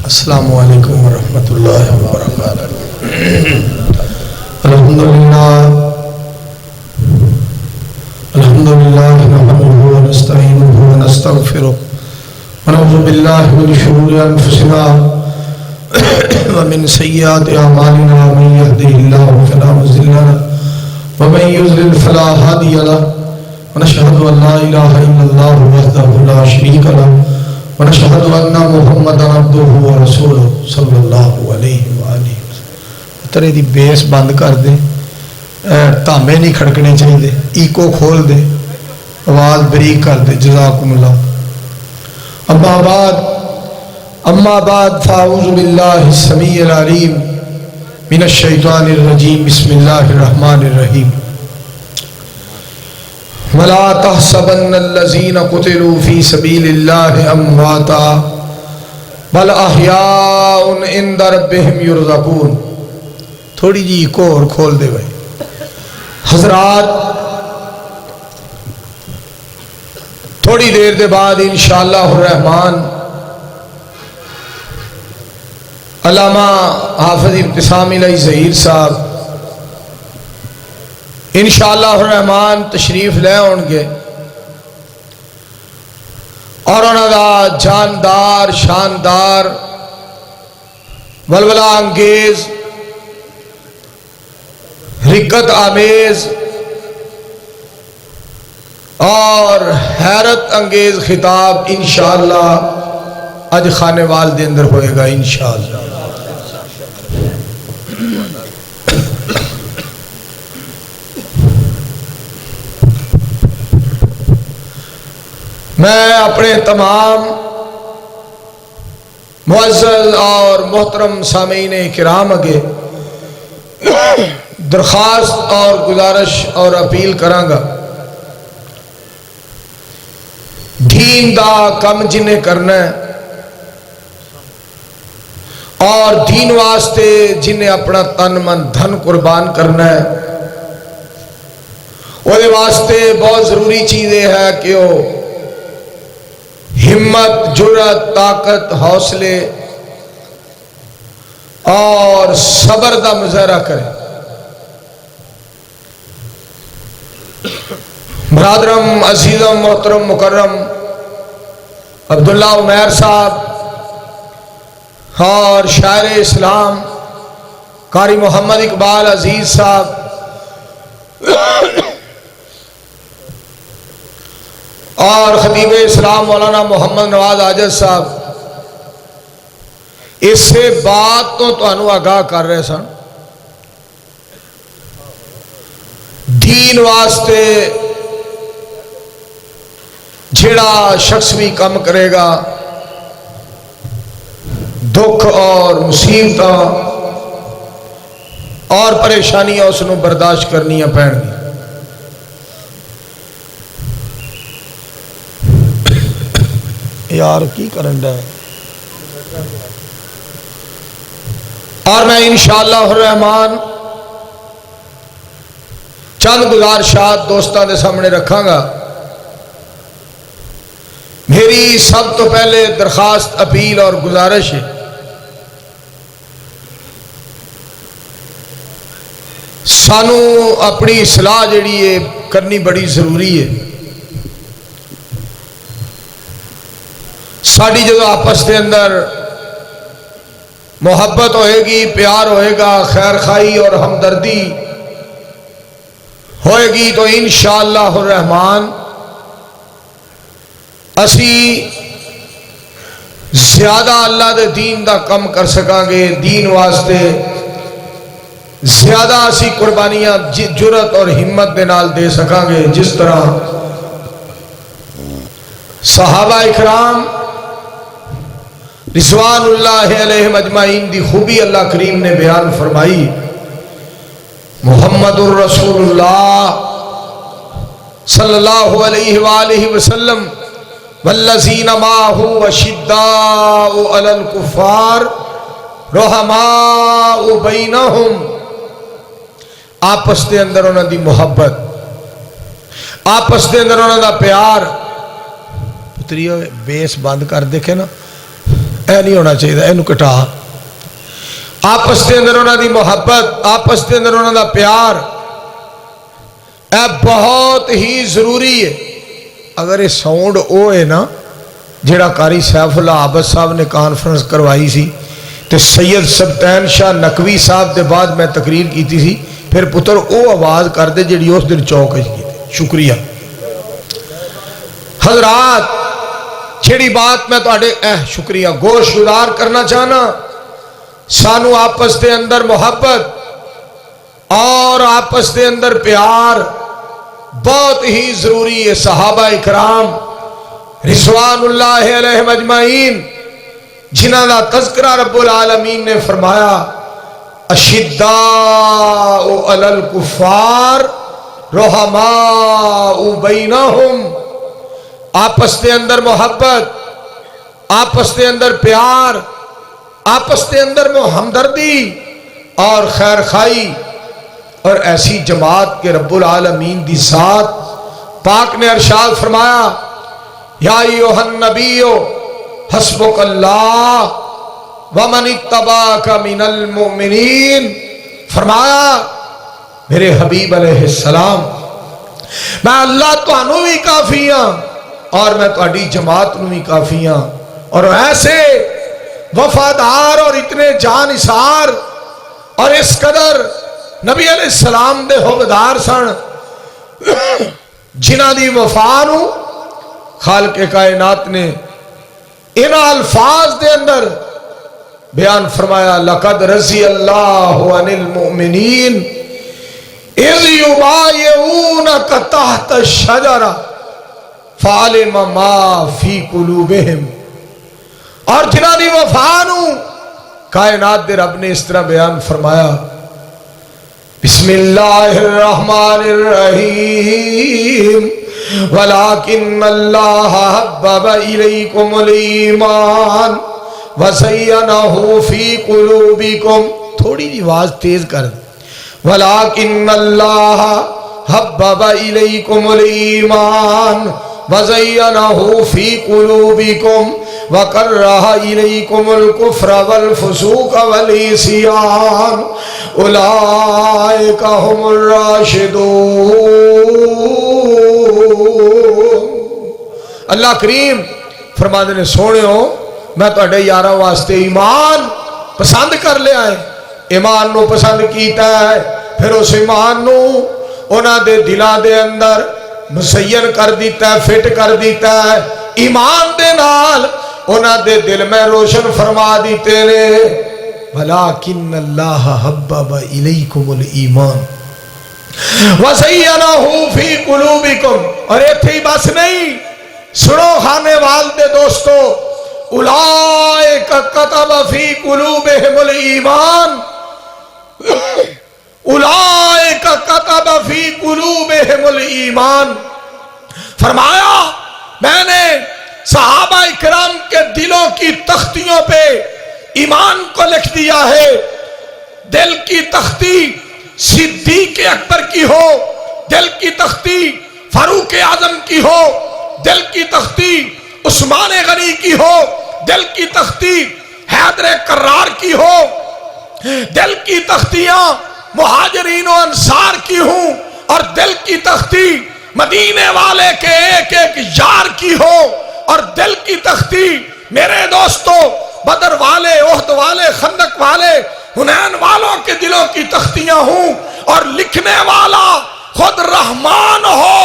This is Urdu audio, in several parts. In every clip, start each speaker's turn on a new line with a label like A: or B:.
A: السلام علیکم ورحمۃ اللہ وبرکاتہ۔ الحمدللہ نحمده ونستعینه ونستغفره ونعوذ باللہ من شرور انفسنا ومن سیئات اعمالنا، من یهده اللہ فلا مضل له ومن یضلل فلا هادی له، ونشهد ان لا الہ الا اللہ وحدہ لا شریک له، ونشهد ان محمدا عبدہ ورسولہ صلی اللہ علیہ وآلہ وسلم۔ ترے دی بیس بند کر دے، تامے نہیں کھڑکنے چاہیے، ایکو کھول دے، آواز بریک کر دے، جزاکم اللہ۔ اما بعد فاعوذ باللہ السمیع العلیم من الشیطان الرجیم، بسم اللہ الرحمن الرحیم۔ وَلَا تَحْسَبَنَّ الَّذِينَ قُتِلُوا فِي سَبِيلِ اللَّهِ أَمْوَاتًا بَلْ أَحْيَاءٌ عِندَ رَبِّهِمْ يُرْزَقُونَ۔ تھوڑی جی کو اور کھول دے بھائی حضرات، تھوڑی دیر دے بعد انشاءاللہ الرحمن علامہ حافظ ابتسام الہی ظہیر صاحب انشاءاللہ الرحمن تشریف لے ہون گے، اور انہاں دا جاندار شاندار ولولہ انگیز رکت آمیز اور حیرت انگیز خطاب انشاءاللہ اج خانے وال دے اندر ہوئے گا انشاءاللہ۔ میں اپنے تمام معزز اور محترم سامعین کرام اگے درخواست اور گزارش اور اپیل کراں گا، دین دا کم جنہیں کرنا ہے اور دین واسطے جنہیں اپنا تن من دھن قربان کرنا ہے، وہ واسطے بہت ضروری چیز یہ ہے کہ وہ ہمت، جرات، طاقت، حوصلے اور صبر دا مظاہرہ کرے۔ برادرم، عزیزم، محترم، مکرم عبداللہ عمیر صاحب اور شاعر اسلام قاری محمد اقبال عزیز صاحب اور خطیب اسلام مولانا محمد نواز عاجز صاحب اس سے بات تو تانوں آگاہ کر رہے سن، دین واسطے جڑا شخص بھی کم کرے گا دکھ اور مصیبتاں اور پریشانیاں اس نو برداشت کرنیاں پین گی۔ یار کی کرن ہے، اور میں انشاءاللہ الرحمن چند گزارشات دوستان دے سامنے رکھاں گا۔ میری سب تو پہلے درخواست، اپیل اور گزارش ہے، سانو اپنی اصلاح جڑی ہے کرنی بڑی ضروری ہے۔ ساڑی جو آپس کے اندر محبت ہوئے گی، پیار ہوئے گا، خیر خواہی اور ہمدردی ہوئے گی تو انشاءاللہ الرحمن اسی زیادہ اللہ دے دین دا کم کر سکاں گے، دین واسطے زیادہ اسی قربانیاں جرت اور ہمت دے نال دے سکاں گے، جس طرح صحابہ اکرام رضوان اللہ علیہم اجمعین دی خوبی اللہ کریم نے بیان فرمائی۔ محمد الرسول اللہ صلی اللہ علیہ وآلہ وسلم والذین معہ اشداء علی الکفار رحماء بینہم۔ آپس دے اندر انہوں دی محبت، آپس دے اندر انہوں دا پیار۔ پتریو بیس بند کر دیکھے نا، اے نہیں ہونا چاہیے، اینو کٹا۔ آپس کے اندر انہوں دی محبت، آپس کے اندر انہوں دا پیار اے بہت ہی ضروری ہے۔ اگر یہ ساؤنڈ او ہے نا جڑا قاری سیف اللہ عابد صاحب نے کانفرنس کروائی سی تے سید سبتین شاہ نقوی صاحب دے بعد میں تقریر کیتی سی، پھر پتر او آواز کر دے جڑی اس دن چوک کی تھی۔ شکریہ حضرات، چھڑی بات میں تو آڑے شکریہ گوش گزار کرنا چاہنا، سانو آپس دے اندر محبت اور آپس دے اندر پیار بہت ہی ضروری ہے۔ صحابہ اکرام رضوان اللہ علیہم اجمعین جنہ دا تذکرہ رب العالمین نے فرمایا اشداء علی الکفار رحماء بینہم، آپس دے اندر محبت، آپس دے اندر پیار، آپس دے اندر ہمدردی اور خیر خائی، اور ایسی جماعت کے رب العالمین دی ذات پاک نے ارشاد فرمایا یا ایھا النبی حسبک اللہ ومن اتبعک من المؤمنین، فرمایا میرے حبیب علیہ السلام میں اللہ تانوں بھی کافی ہاں اور میں تہاڈی جماعت نوں بھی کافی ہاں۔ اور ایسے وفادار اور اتنے جان نثار اور اس قدر نبی علیہ السلام دے حوبدار سن جنہ دی وفا نو خالق کائنات نے ان الفاظ دے اندر بیان فرمایا لقد رضی اللہ عن المؤمنین اذ یبایعونک تحت الشجرہ فعلم ما فی قلوبہم، اور جنہ دی وفا نو کائنات دے رب نے اس طرح بیان فرمایا بسم اللہ الرحمن الرحیم ولیکن اللہ حبب الیکم الایمان وزینہ فی قلوبکم، تھوڑی جی آواز تیز کر دیں، ولیکن اللہ حبب الیکم الایمان وزینہ فی قلوبکم وکرہ الیکم الکفر والفسوق والعصیان اولئک هم الراشدون۔ اللہ کریم فرماتے نے سونےو میں تہاڈے یاراں واسطے ایمان پسند کر لیا ہے، ایمان نو پسند کیتا ہے، پھر اس ایمان نو انہاں دے دلاں دے اندر مزین کر دیتا ہے، فٹ کر دیتا ہے، ایمان دے نال انہاں دے دل میں روشن فرما دیتے نے ولیکن اللہ حبب الیکم الایمان وزینہ فی قلوبکم۔ اور ایتھے ہی بس نہیں، سنو خانے والدے دوستو، اولئک کتب فی قلوبہم الایمان، اولئک کتب فی قلوبہم الایمان، فرمایا میں نے صحابہ اکرام کے دلوں کی تختیوں پہ ایمان کو لکھ دیا ہے۔ دل کی تختی صدیق اکبر کی ہو، دل کی تختی فاروق اعظم کی ہو، دل کی تختی عثمان غنی کی ہو، دل کی تختی حیدر کرار کی ہو، دل کی تختیاں مہاجرین و انصار کی ہوں، اور دل کی تختی مدینے والے کے ایک ایک یار کی ہو، اور دل کی تختی میرے دوستو بدر والے، احد والے، خندق والے، حنین والوں کے دلوں کی تختیاں ہوں، اور لکھنے والا خود رحمان ہو،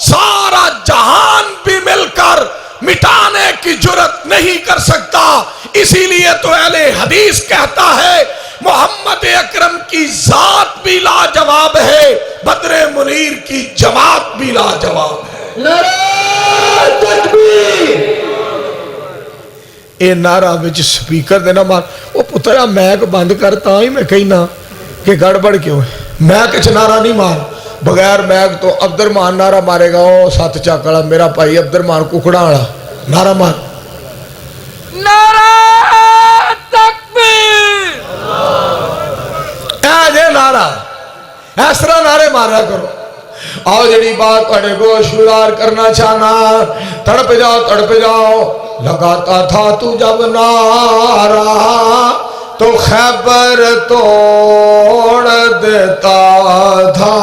A: سارا جہان بھی مل کر مٹانے کی جرت نہیں کر سکتا۔ اسی لیے تو اہل حدیث کہتا ہے محمد اکرم کی ذات بھی لاجواب ہے، بدر منیر کی جماعت بھی لاجواب ہے۔
B: نعرہ تکبیر۔
A: اے نعرہ وچ سپیکر دینا مار وہ پترا میک بند کرتا ہی میں کہنا کہ گڑبڑ کیوں ہے، میک چ نعرہ نہیں مار، بغیر میک تو عبد الرحمان نعرہ مارے گا، او سات چاکڑا میرا بھائی عبد الرحمان ککڑا والا نعرہ مار۔
B: نعرہ تکبیر۔
A: اے جے نعرہ اس طرح نعرے مارا کرو۔ آؤ جڑی بات تہاڈے گوش گزار کرنا چاہنا، تڑپ جاؤ تڑپ جاؤ۔ لگاتا تھا تو جب نعرہ تو خیبر توڑ دیتا تھا.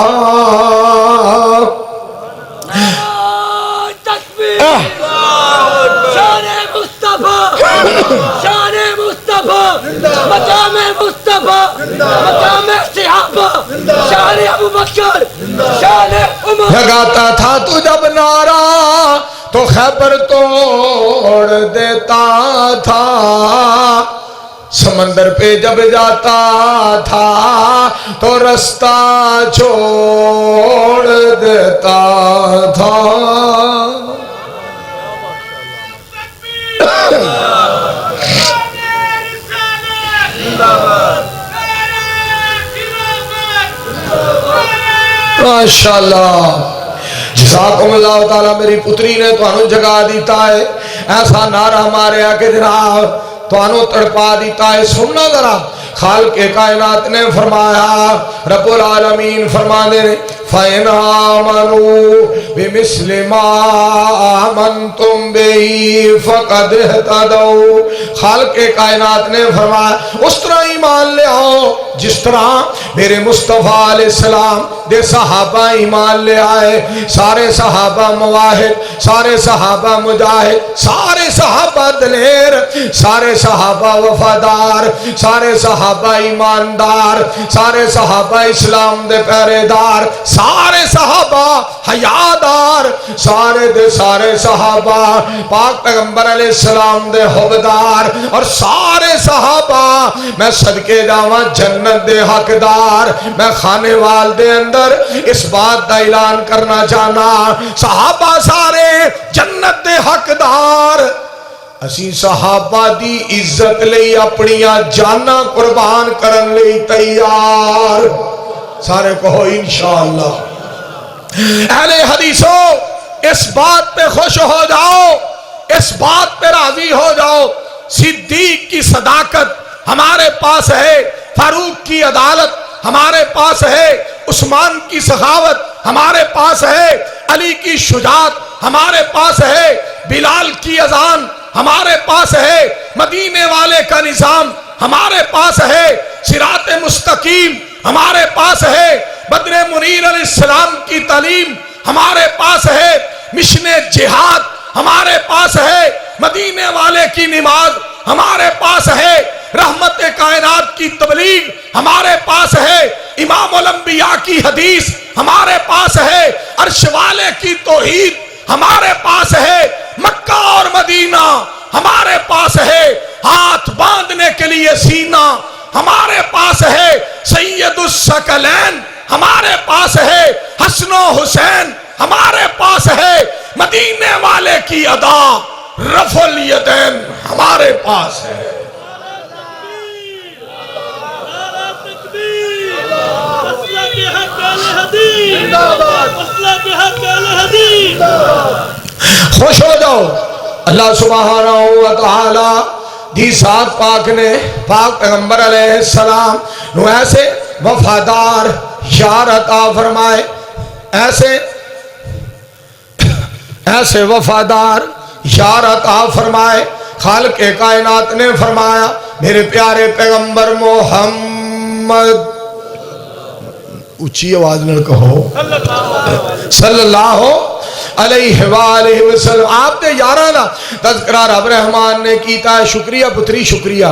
B: شان مصطفیٰ، شان مصطفیٰ، مقام مصطفیٰ، مقام صحابہ، شان ابو بکر، شان عمر.
A: لگاتا تھا تو جب نعرہ تو خیبر توڑ دیتا تھا. سمندر پہ جب جاتا تھا تو رستہ چھوڑ دیتا تھا. ماشاءاللہ جزاکم اللہ تعالیٰ. میری پتری نے تو انہوں جگہ دیتا ہے ایسا نعرہ مارے کہ جناب تو انہوں تڑپا دیتا ہے. سننا ذرا خالق کائنات نے فرمایا، رب العالمین فرما دے فَإِنْ آمَنُوا بِمِثْلِ مَا آمَنْتُمْ بِهِ فَقَدْ اهْتَدَوْا. خالق کائنات نے فرمایا اس طرح ایمان لے آؤ جس طرح میرے مصطفیٰ علیہ السلام دے صحابہ ایمان لے آئے. سارے صحابہ مواحد، سارے صحابہ مجاہد، سارے صحابہ دلیر، سارے صحابہ وفادار، سارے صحابہ ایماندار، سارے صحابہ اسلام دے پہرے دار، سارے صحابہ حیادار، سارے دے سارے صحابہ پاک پیغمبر علیہ السلام دے حبدار، اور سارے صحابہ میں صدقے جاواں جنت دے حقدار. میں خانے وال دے اندر اس بات دا اعلان کرنا چاہنا صحابہ سارے جنت دے حقدار. اسی صحابہ دی عزت لئی اپنیاں جانا قربان کرن لئی تیار. سارے کہو انشاءاللہ. اہل حدیثوں اس بات پہ خوش ہو جاؤ، اس بات پہ راضی ہو جاؤ صدیق کی صداقت ہمارے پاس ہے، فاروق کی عدالت ہمارے پاس ہے، عثمان کی سخاوت ہمارے پاس ہے، علی کی شجاعت ہمارے پاس ہے، بلال کی اذان ہمارے پاس ہے، مدینے والے کا نظام ہمارے پاس ہے، صراط مستقیم ہمارے پاس ہے، بدر منیر علیہ السلام کی تعلیم ہمارے پاس ہے، مشن جہاد ہمارے پاس ہے، مدینے والے کی نماز ہمارے پاس ہے، رحمت کائنات کی تبلیغ ہمارے پاس ہے، امام الانبیاء کی حدیث ہمارے پاس ہے، عرش والے کی توحید ہمارے پاس ہے، مکہ اور مدینہ ہمارے پاس ہے، ہاتھ باندھنے کے لیے سینہ ہمارے پاس ہے، سید الثقلین ہمارے پاس ہے، حسن و حسین ہمارے پاس ہے، مدینے والے کی ادا رفع الیدین ہمارے پاس ہے. خوش ہو جاؤ. اللہ سبحانہ و تعالی دی ذات پاک نے پاک پیغمبر علیہ السلام نو ایسے وفادار یار عطا فرمائے، ایسے وفادار یار عطا فرمائے. خالق کائنات نے فرمایا میرے پیارے پیغمبر محمد، اونچی آواز نہ کہو صلی اللہ علیہ وآلہ وسلم. آپ نے یارانا تذکرہ رب رحمان نے کیتا ہے. شکریہ پتری شکریہ.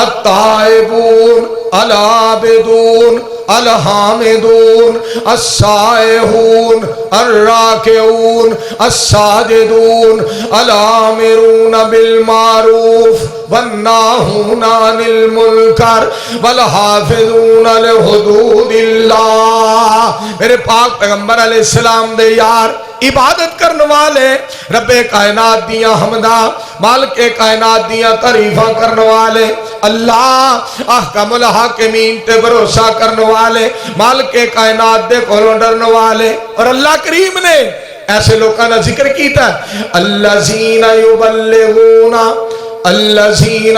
A: التائبون العابدون الحامدون السائحون الراکعون الساجدون الامرون بالمعروف والناہون عن المنکر والحافظون لحدود اللہ. میرے پاک پیغمبر علیہ السلام دے یار عبادت کرنے والے، رب کائنات دیاں حمدہ، مالک کائنات دیاں تعریفاں کرنے والے، اللہ احکم الحاکمین تے بھروسہ کرنے والے، مالک کائنات دے کولوں ڈرنے والے. اور اللہ کریم نے ایسے لوگوں کا ذکر کیتا ہے الذین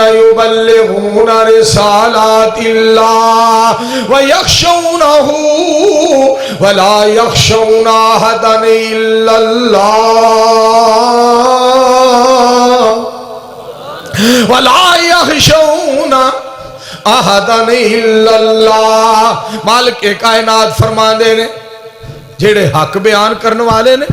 A: یبلغون رسالات اللہ ویخشونہ ولا یخشون احدا الا اللہ. ولا یخشون احدا الا اللہ. مالک کائنات فرماندے نے جڑے حق بیان کرنے والے نے،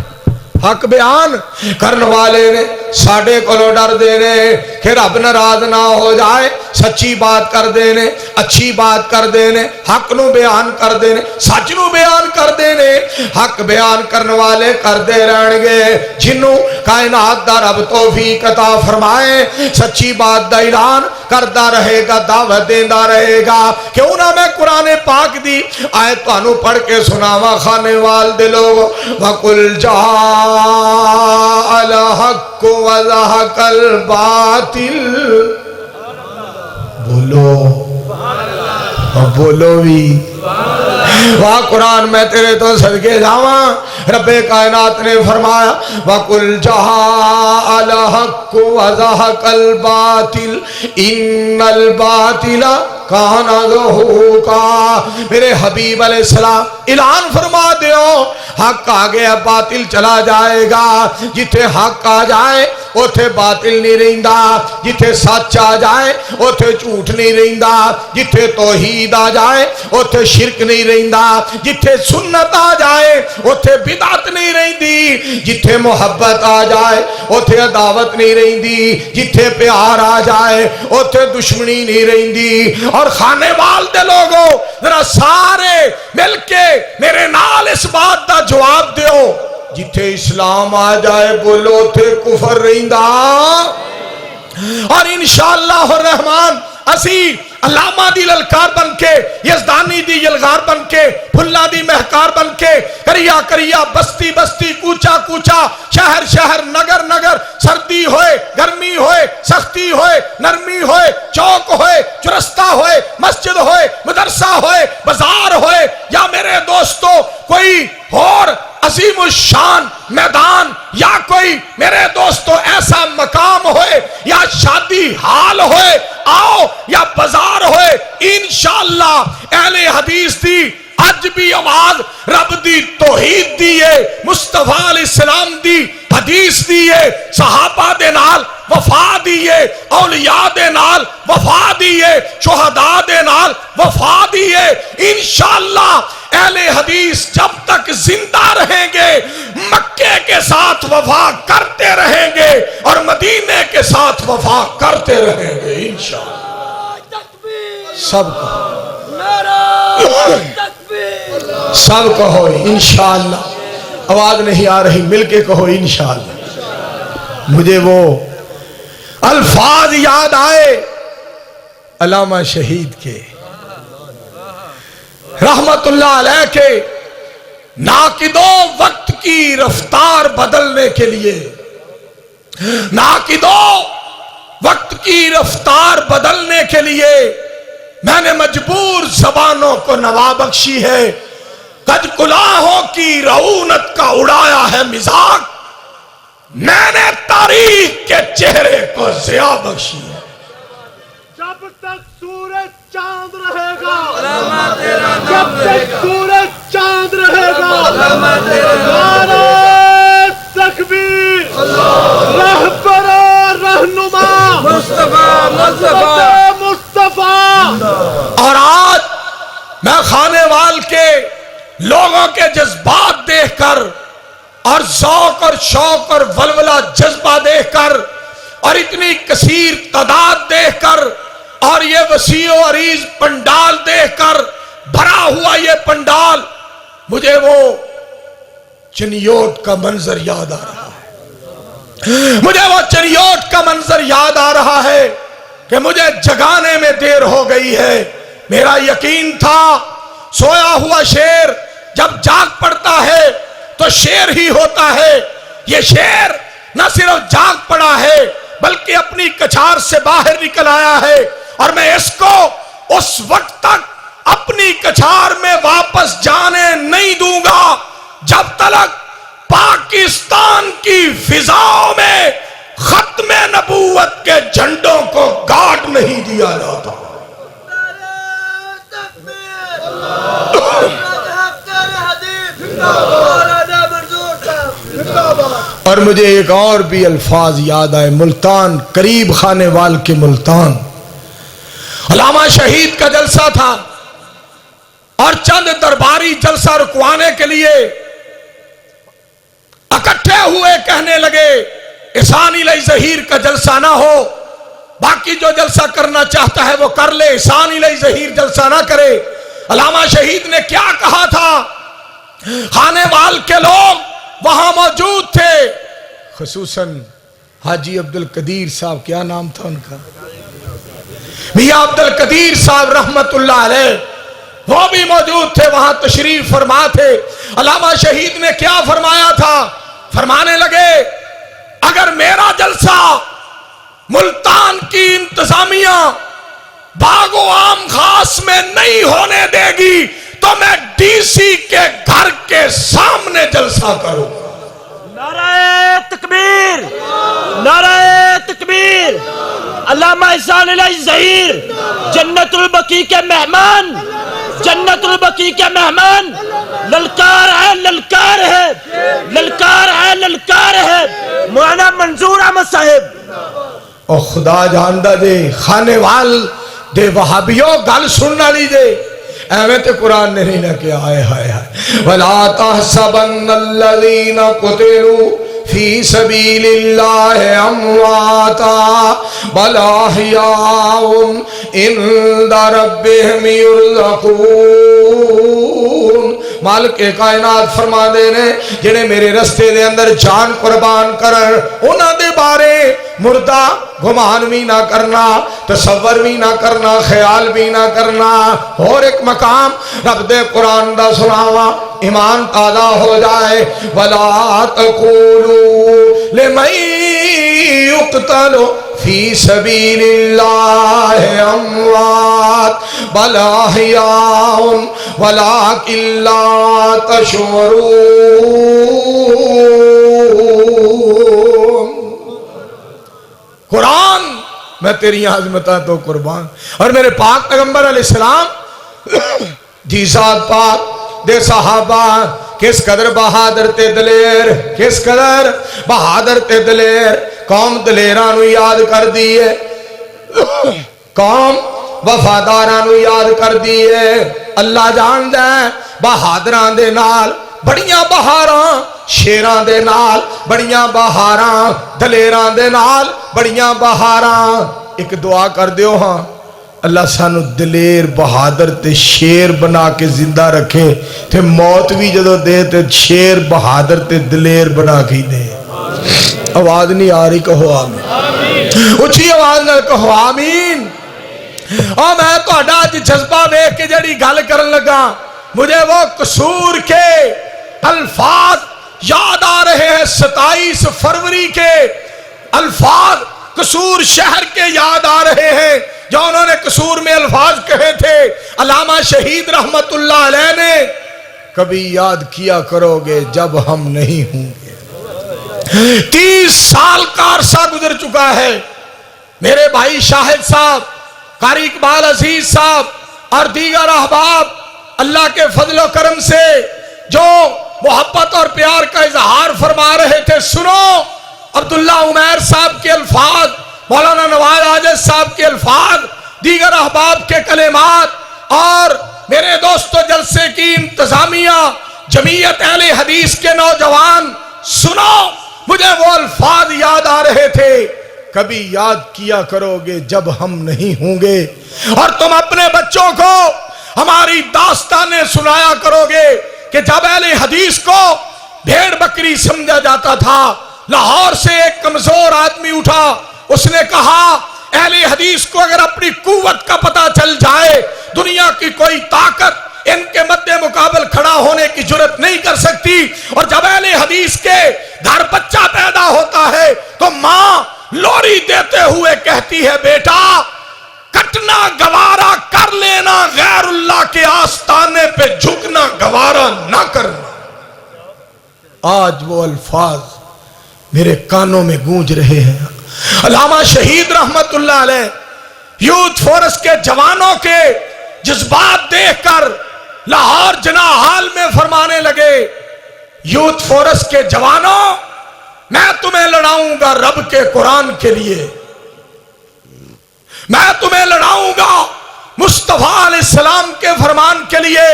A: حق بیان کرنے والے نے ساڈے کولوں ڈر دے نے کہ رب ناراض نہ ہو جائے، سچی بات کر دے نے، اچھی بات کر دے نے، حق نو بیان کر دے نے، سچ نو بیان کر دے نے. حق بیان کرنے والے کر دے رہن گے جنوں کائنات دا رب توفیق عطا فرمائے، سچی بات دا اعلان کردا رہے گا، دعوت دیندا رہے گا. کیوں نہ میں قرآن پاک دی آیت تانوں پڑھ کے سناواں خانے وال دے لوگ. وَقُلْ جَاءَ الْحَقُّ وَزَهَقَ الْبَاطِلُ. بولو بولو بھی واہ قرآن میں تیرے تو صدقے جاواں. رب کائنات نے فرمایا وَقُلْ جَاءَ الْحَقُّ وَزَهَقَ الْبَاطِلُ إِنَّ الْبَاطِلَ کان ذہوقا. میرے حبیب علیہ السلام اعلان فرما دیو حق آ گیا باطل چلا جائے گا. جتھے حق آ جائے اوتھے باطل نہیں رہندا، جتھے سچ آ جائے اوتھے جھوٹ نہیں رہندا، جتھے توحید آ جائے اوتھے شرک نہیں رہندا، جتھے سنت آ جائے اوتھے بدعت نہیں رہندی، جتھے محبت آ جائے اوتھے عداوت نہیں رہندی، جتھے پیار آ جائے اوتھے دشمنی نہیں رہندی. اور خانے وال دے لوگوں ذرا سارے مل کے میرے نال اس بات دا جواب دیو جتھے اسلام آ جائے بولو تھے کفر رہندا. اور انشاءاللہ الرحمن اسی علامہ دی للکار بن کے، یزدانی دی یلغار بن کے، پھلا دی مہکار بن کے، کریا کریا، بستی بستی، کوچا کوچا، شہر شہر، نگر نگر، سردی ہوئے گرمی ہوئے، سختی ہوئے نرمی ہوئے، چوک ہوئے چرستہ ہوئے، مسجد ہوئے مدرسہ ہوئے، بازار ہوئے، یا میرے دوستو کوئی اور عظیم الشان میدان یا کوئی میرے دوستو ایسا مقام ہوئے یا شادی حال ہوئے آؤ یا بازار ہوئے، انشاءاللہ اہل حدیث دی اج بھی آواز رب دی توحید دیئے، مصطفیٰ علیہ السلام دی حدیث دیئے، صحابہ دے نال وفا دیئے، اولیاء دے نال وفا دیئے، شہداء دے نال وفا دیئے. انشاءاللہ اہل حدیث جب تک زندہ رہیں گے مکے کے ساتھ وفا کرتے رہیں گے اور مدینے کے ساتھ وفا کرتے رہیں گے انشاءاللہ. سب سب کہو انشاءاللہ. آواز نہیں آ رہی، مل کے کہو انشاءاللہ. مجھے وہ الفاظ یاد آئے علامہ شہید کے رحمت اللہ علیہ کے، ناقدوں وقت کی رفتار بدلنے کے لیے، ناقدوں وقت کی رفتار بدلنے کے لیے میں نے مجبور زبانوں کو نوا بخشی ہے. قد کلاہوں کی رعونت کا اڑایا ہے مزاج، میں نے تاریخ کے چہرے کو ضیاء بخشی ہے.
C: جب تک سورج چاند رہے گا، جب تک سورج چاند رہے گا، نعرہ تکبیر، رہبر رہنما مصطفیٰ مصطفیٰ.
A: اور آج میں خانے وال کے لوگوں کے جذبات دیکھ کر اور ذوق اور شوق اور ولولہ جذبہ دیکھ کر اور اتنی کثیر تعداد دیکھ کر اور یہ وسیع و عریض پنڈال دیکھ کر، بھرا ہوا یہ پنڈال، مجھے وہ چنیوٹ کا منظر یاد آ رہا ہے. مجھے وہ چنیوٹ کا منظر یاد آ رہا ہے کہ مجھے جگانے میں دیر ہو گئی ہے. میرا یقین تھا سویا ہوا شیر جب جاگ پڑتا ہے تو شیر ہی ہوتا ہے. یہ شیر نہ صرف جاگ پڑا ہے بلکہ اپنی کچھار سے باہر نکل آیا ہے، اور میں اس کو اس وقت تک اپنی کچھار میں واپس جانے نہیں دوں گا جب تک پاکستان کی فضاؤں میں ختم نبوت کے جھنڈوں کو گاڑ نہیں دیا جاتا. اور مجھے ایک اور بھی الفاظ یاد آئے، ملتان، قریب خانے وال کے ملتان، علامہ شہید کا جلسہ تھا اور چند درباری جلسہ رکوانے کے لیے اکٹھے ہوئے، کہنے لگے احسان الہی ظہیر کا جلسہ نہ ہو، باقی جو جلسہ کرنا چاہتا ہے وہ کر لے، احسان الہی ظہیر جلسہ نہ کرے۔ علامہ شہید نے کیا کہا تھا؟ خانے وال کے لوگ وہاں موجود تھے، خصوصاً حاجی عبدالقدیر صاحب، کیا نام تھا ان کا، میاں عبدالقدیر صاحب رحمت اللہ علیہ، وہ بھی موجود تھے، وہاں تشریف فرما تھے۔ علامہ شہید نے کیا فرمایا تھا؟ فرمانے لگے اگر میرا جلسہ ملتان کی انتظامیہ باغ و عام خاص میں نہیں ہونے دے گی تو میں ڈی سی کے گھر کے سامنے جلسہ کروں۔
B: نعرہ تکبیر، نعرہ تکبیر۔ علامہ احسان الہی ظہیر جنت البقیع کے مہمان، جنت البقیع کے مہمان، للکار ہے، للکار ہے، للکار ہے، للکار ہے۔ مولانا منظور احمد صاحب
A: اور خدا جاندہ دے خانے وال دے وہابیوں گل سننا لیجے، ایویں تے قرآن نے نہیں نہ کیا، آئے ہائے ہائے وَلَا تَحْسَبَنَّ الَّذِينَ قُتِلُوا فِي سَبِيلِ اللَّهِ أَمْوَاتًا بَلْ أَحْيَاءٌ عِندَ رَبِّهِمْ يُرْزَقُونَ۔ مالک کائنات فرما دے نے جنہیں میرے رستے دے اندر جان قربان کرن، انہاں دے بارے مردہ گمان بھی نہ کرنا، تصور بھی نہ کرنا، خیال بھی نہ کرنا۔ اور ایک مقام رب دے قرآن دا سناوا، ایمان تازہ ہو جائے۔ وَلَا تَقُولُوا لِمَن يُقْتَلُ فِي سَبِيلِ اللَّهِ أَمْوَاتٌ بَلْ أَحْيَاءٌ وَلَٰكِن لَّا تَشْعُرُونَ۔ قرآن میں تیری عظمتاں تو قربان، اور میرے پاک پیغمبر علیہ السلام جی ذات پاک دے صحابہ کس قدر بہادر تے دلیر، کس قدر بہادر تے دلیر، قوم دلیرانو یاد کر دیئے، قوم وفادارانو یاد کر دیئے۔ اللہ جان دے بہادران دے نال بڑیاں بہاراں، شیران دے نال بڑیاں بہاراں، دلیران دے نال بڑیاں بہاراں۔ ایک دعا کر دیو ہاں، اللہ سانو دلیر بہادر تے شیر بنا کے زندہ رکھے، تے موت بھی جدو دے تے شیر بہادر تے دلیر بنا کے دے۔ آواز نہیں آ رہی، کہو آمین، اچھی آواز نہ کہو آمین۔ اور میں تو آج جذبہ بے کے جڑی گل کرن لگا، مجھے وہ قصور کے الفاظ یاد آ رہے ہیں، 27 فروری کے الفاظ قصور شہر کے یاد آ رہے ہیں جو انہوں نے قصور میں الفاظ کہے تھے۔ علامہ شہید رحمت اللہ علیہ نے کبھی یاد کیا کرو گے جب ہم نہیں ہوں گے۔ 30 سال کا عرصہ گزر چکا ہے، میرے بھائی شاہد صاحب، قاری اقبال عزیز صاحب اور دیگر احباب اللہ کے فضل و کرم سے جو محبت اور پیار کا اظہار فرما رہے تھے، سنو عبداللہ عمیر صاحب کے الفاظ، مولانا نواز عاجز صاحب کے الفاظ، دیگر احباب کے کلمات، اور میرے دوستو جلسے کی انتظامیہ، جمعیت اہل حدیث کے نوجوان، سنو مجھے وہ الفاظ یاد آ رہے تھے، کبھی یاد کیا کرو گے جب ہم نہیں ہوں گے، اور تم اپنے بچوں کو ہماری داستانیں سنایا کرو گے کہ جب اہل حدیث کو بھیڑ بکری سمجھا جاتا تھا، لاہور سے ایک کمزور آدمی اٹھا، اس نے کہا اہل حدیث کو اگر اپنی قوت کا پتہ چل جائے، دنیا کی کوئی طاقت ان کے مد مقابل کھڑا ہونے کی جرت نہیں کر سکتی۔ اور جب اہل حدیث کے گھر بچہ پیدا ہوتا ہے تو ماں لوری دیتے ہوئے کہتی ہے، بیٹا کٹنا گوارا کر لینا، غیر اللہ کے آستانے پہ جھکنا گوارا نہ کرنا۔ آج وہ الفاظ میرے کانوں میں گونج رہے ہیں۔ علامہ شہید رحمت اللہ علیہ یوتھ فورس کے جوانوں کے جذبات دیکھ کر لاہور جناح ہال میں فرمانے لگے، یوتھ فورس کے جوانوں میں تمہیں لڑاؤں گا رب کے قرآن کے لیے، میں تمہیں لڑاؤں گا مصطفیٰ علیہ السلام کے فرمان کے لیے،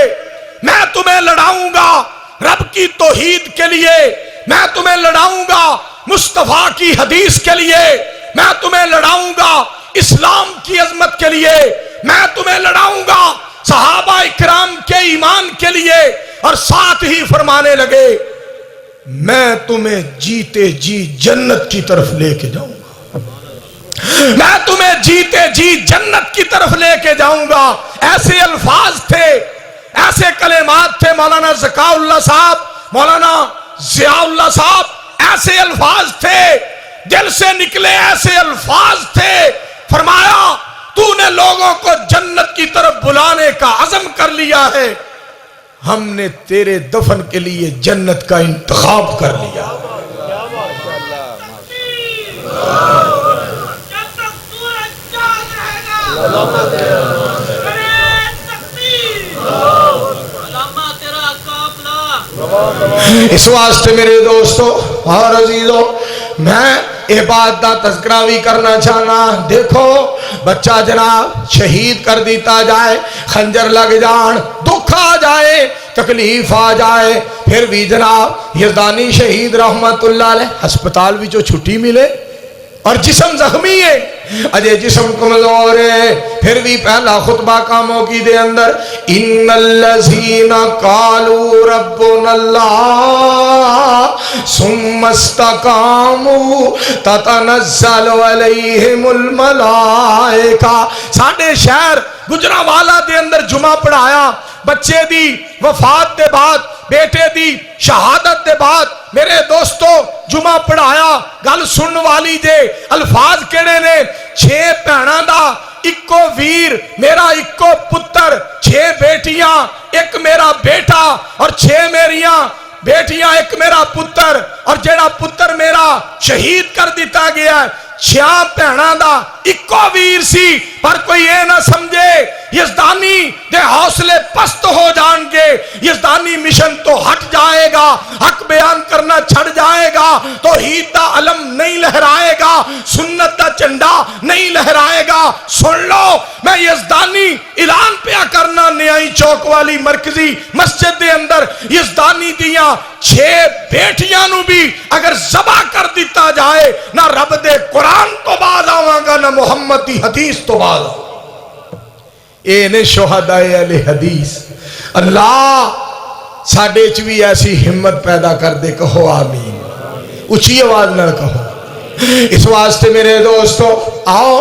A: میں تمہیں لڑاؤں گا رب کی توحید کے لیے، میں تمہیں لڑاؤں گا مصطفیٰ کی حدیث کے لیے، میں تمہیں لڑاؤں گا اسلام کی عظمت کے لیے، میں تمہیں لڑاؤں گا صحابہ اکرام کے ایمان کے لیے، اور ساتھ ہی فرمانے لگے میں تمہیں جیتے جی جنت کی طرف لے کے جاؤں گا، میں تمہیں جیتے جی جنت کی طرف لے کے جاؤں گا۔ ایسے الفاظ تھے، ایسے کلمات تھے مولانا ذکاء اللہ صاحب، مولانا ضیاء اللہ صاحب، ایسے الفاظ تھے دل سے نکلے، ایسے الفاظ تھے۔ فرمایا تو نے لوگوں کو جنت کی طرف بلانے کا عزم کر لیا ہے، ہم نے تیرے دفن کے لیے جنت کا انتخاب کر لیا۔ اس واسطے میرے دوستو اور عزیزو میں ایک بات دا تذکرہ بھی کرنا چاہنا، دیکھو بچہ جناب شہید کر دیتا جائے، خنجر لگ جان، دکھ آ جائے، تکلیف آ جائے، پھر بھی جناب یزدانی شہید رحمت اللہ علیہ ہسپتال بھی جو چھٹی ملے اور جسم زخمی ہے، اجے جسم کمزور ہے، پھر بھی پہلا خطبہ کاموں کی دے اندر ان الذین قالوا ربنا اللہ ثم استقاموا تتنزل علیہم الملائکہ۔ ساڈے شہر گجرانوالہ دے اندر جمعہ پڑھایا، بچے دی وفات دے بعد، بیٹے دی شہادت دے بعد میرے دوستو جمعہ پڑھایا، گل سن والی جے الفاظ کیڑے نے، 6 بھیناں دا اکو ویر، میرا اکو پتر، 6 بیٹیاں، ایک میرا بیٹا اور 6 میریاں بیٹیاں، ایک میرا پتر، اور جیڑا پتر میرا شہید کر دیتا گیا ہے، 6 بھیناں دا اکو ویر سی۔ پر کوئی یہ نہ سمجھے یزدانی دے حوصلے پست ہو جان گے، یزدانی مشن تو ہٹ جائے گا، حق بیان کرنا چھڑ جائے گا، توحید دا علم نہیں لہرائے گا، سنت دا جھنڈا نہیں لہرائے گا۔ سن لو میں یزدانی اعلان پیا کرنا، نیائی چوک والی مرکزی مسجد دے اندر یزدانی دیاں 6 بیٹیاں نو بھی اگر ذبح کر دیتا جائے، نہ رب دے قرآن تو بعد آواں گا، نہ محمد دی حدیث تو بعد آواں گا۔ اے نے شہداء اہل حدیث، اللہ ساڈے چ بھی ایسی ہمت پیدا کر دے، کہو آمین، اچھی آواز نہ کہو۔ اس واسطے میرے دوستو آؤ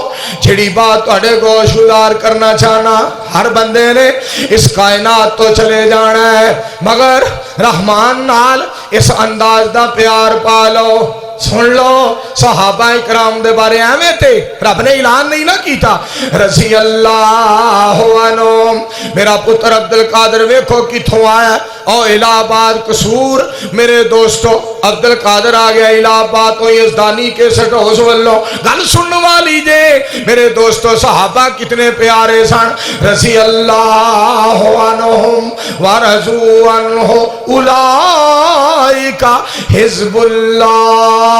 A: جڑی بات تواڈے گوش گزار کرنا چاہنا، ہر بندے نے اس کائنات تو چلے جانا ہے، مگر رحمان نال اس انداز دا پیار پالو۔ سن لو صحابہ اکرام دے بارے ایویں تے رب نے اعلان نہیں نہ کیتا، رضی اللہ عنہم۔ میرا پتر عبد القادر ویکھو کتھوں آیا، او الہ آباد قصور، میرے دوستو عبد القادر آ گیا الہ آباد تو یزدانی کے سٹ ہو سولو، گل سن والی جے میرے دوستو صحابہ کتنے پیارے سن، رضی اللہ عنہم ورضوا عنہ اولئک حزب اللہ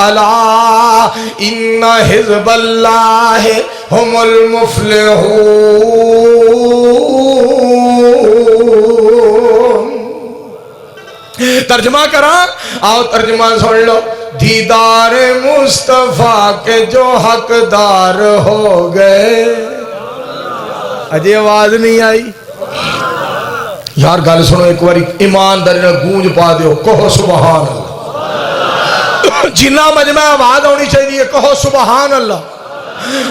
A: الا ان حزب اللہ هم المفلحون۔ ترجمہ کرا، آؤ ترجمہ سن لو۔ دیدار مصطفیٰ کے جو حقدار ہو گئے، اجے آواز نہیں آئی یار، گل سنو ایک باری ایمانداری نال گونج پا دیو، کہو سبحان اللہ۔ جنہ مجمع آواز ہونی چاہیے، کہو سبحان اللہ۔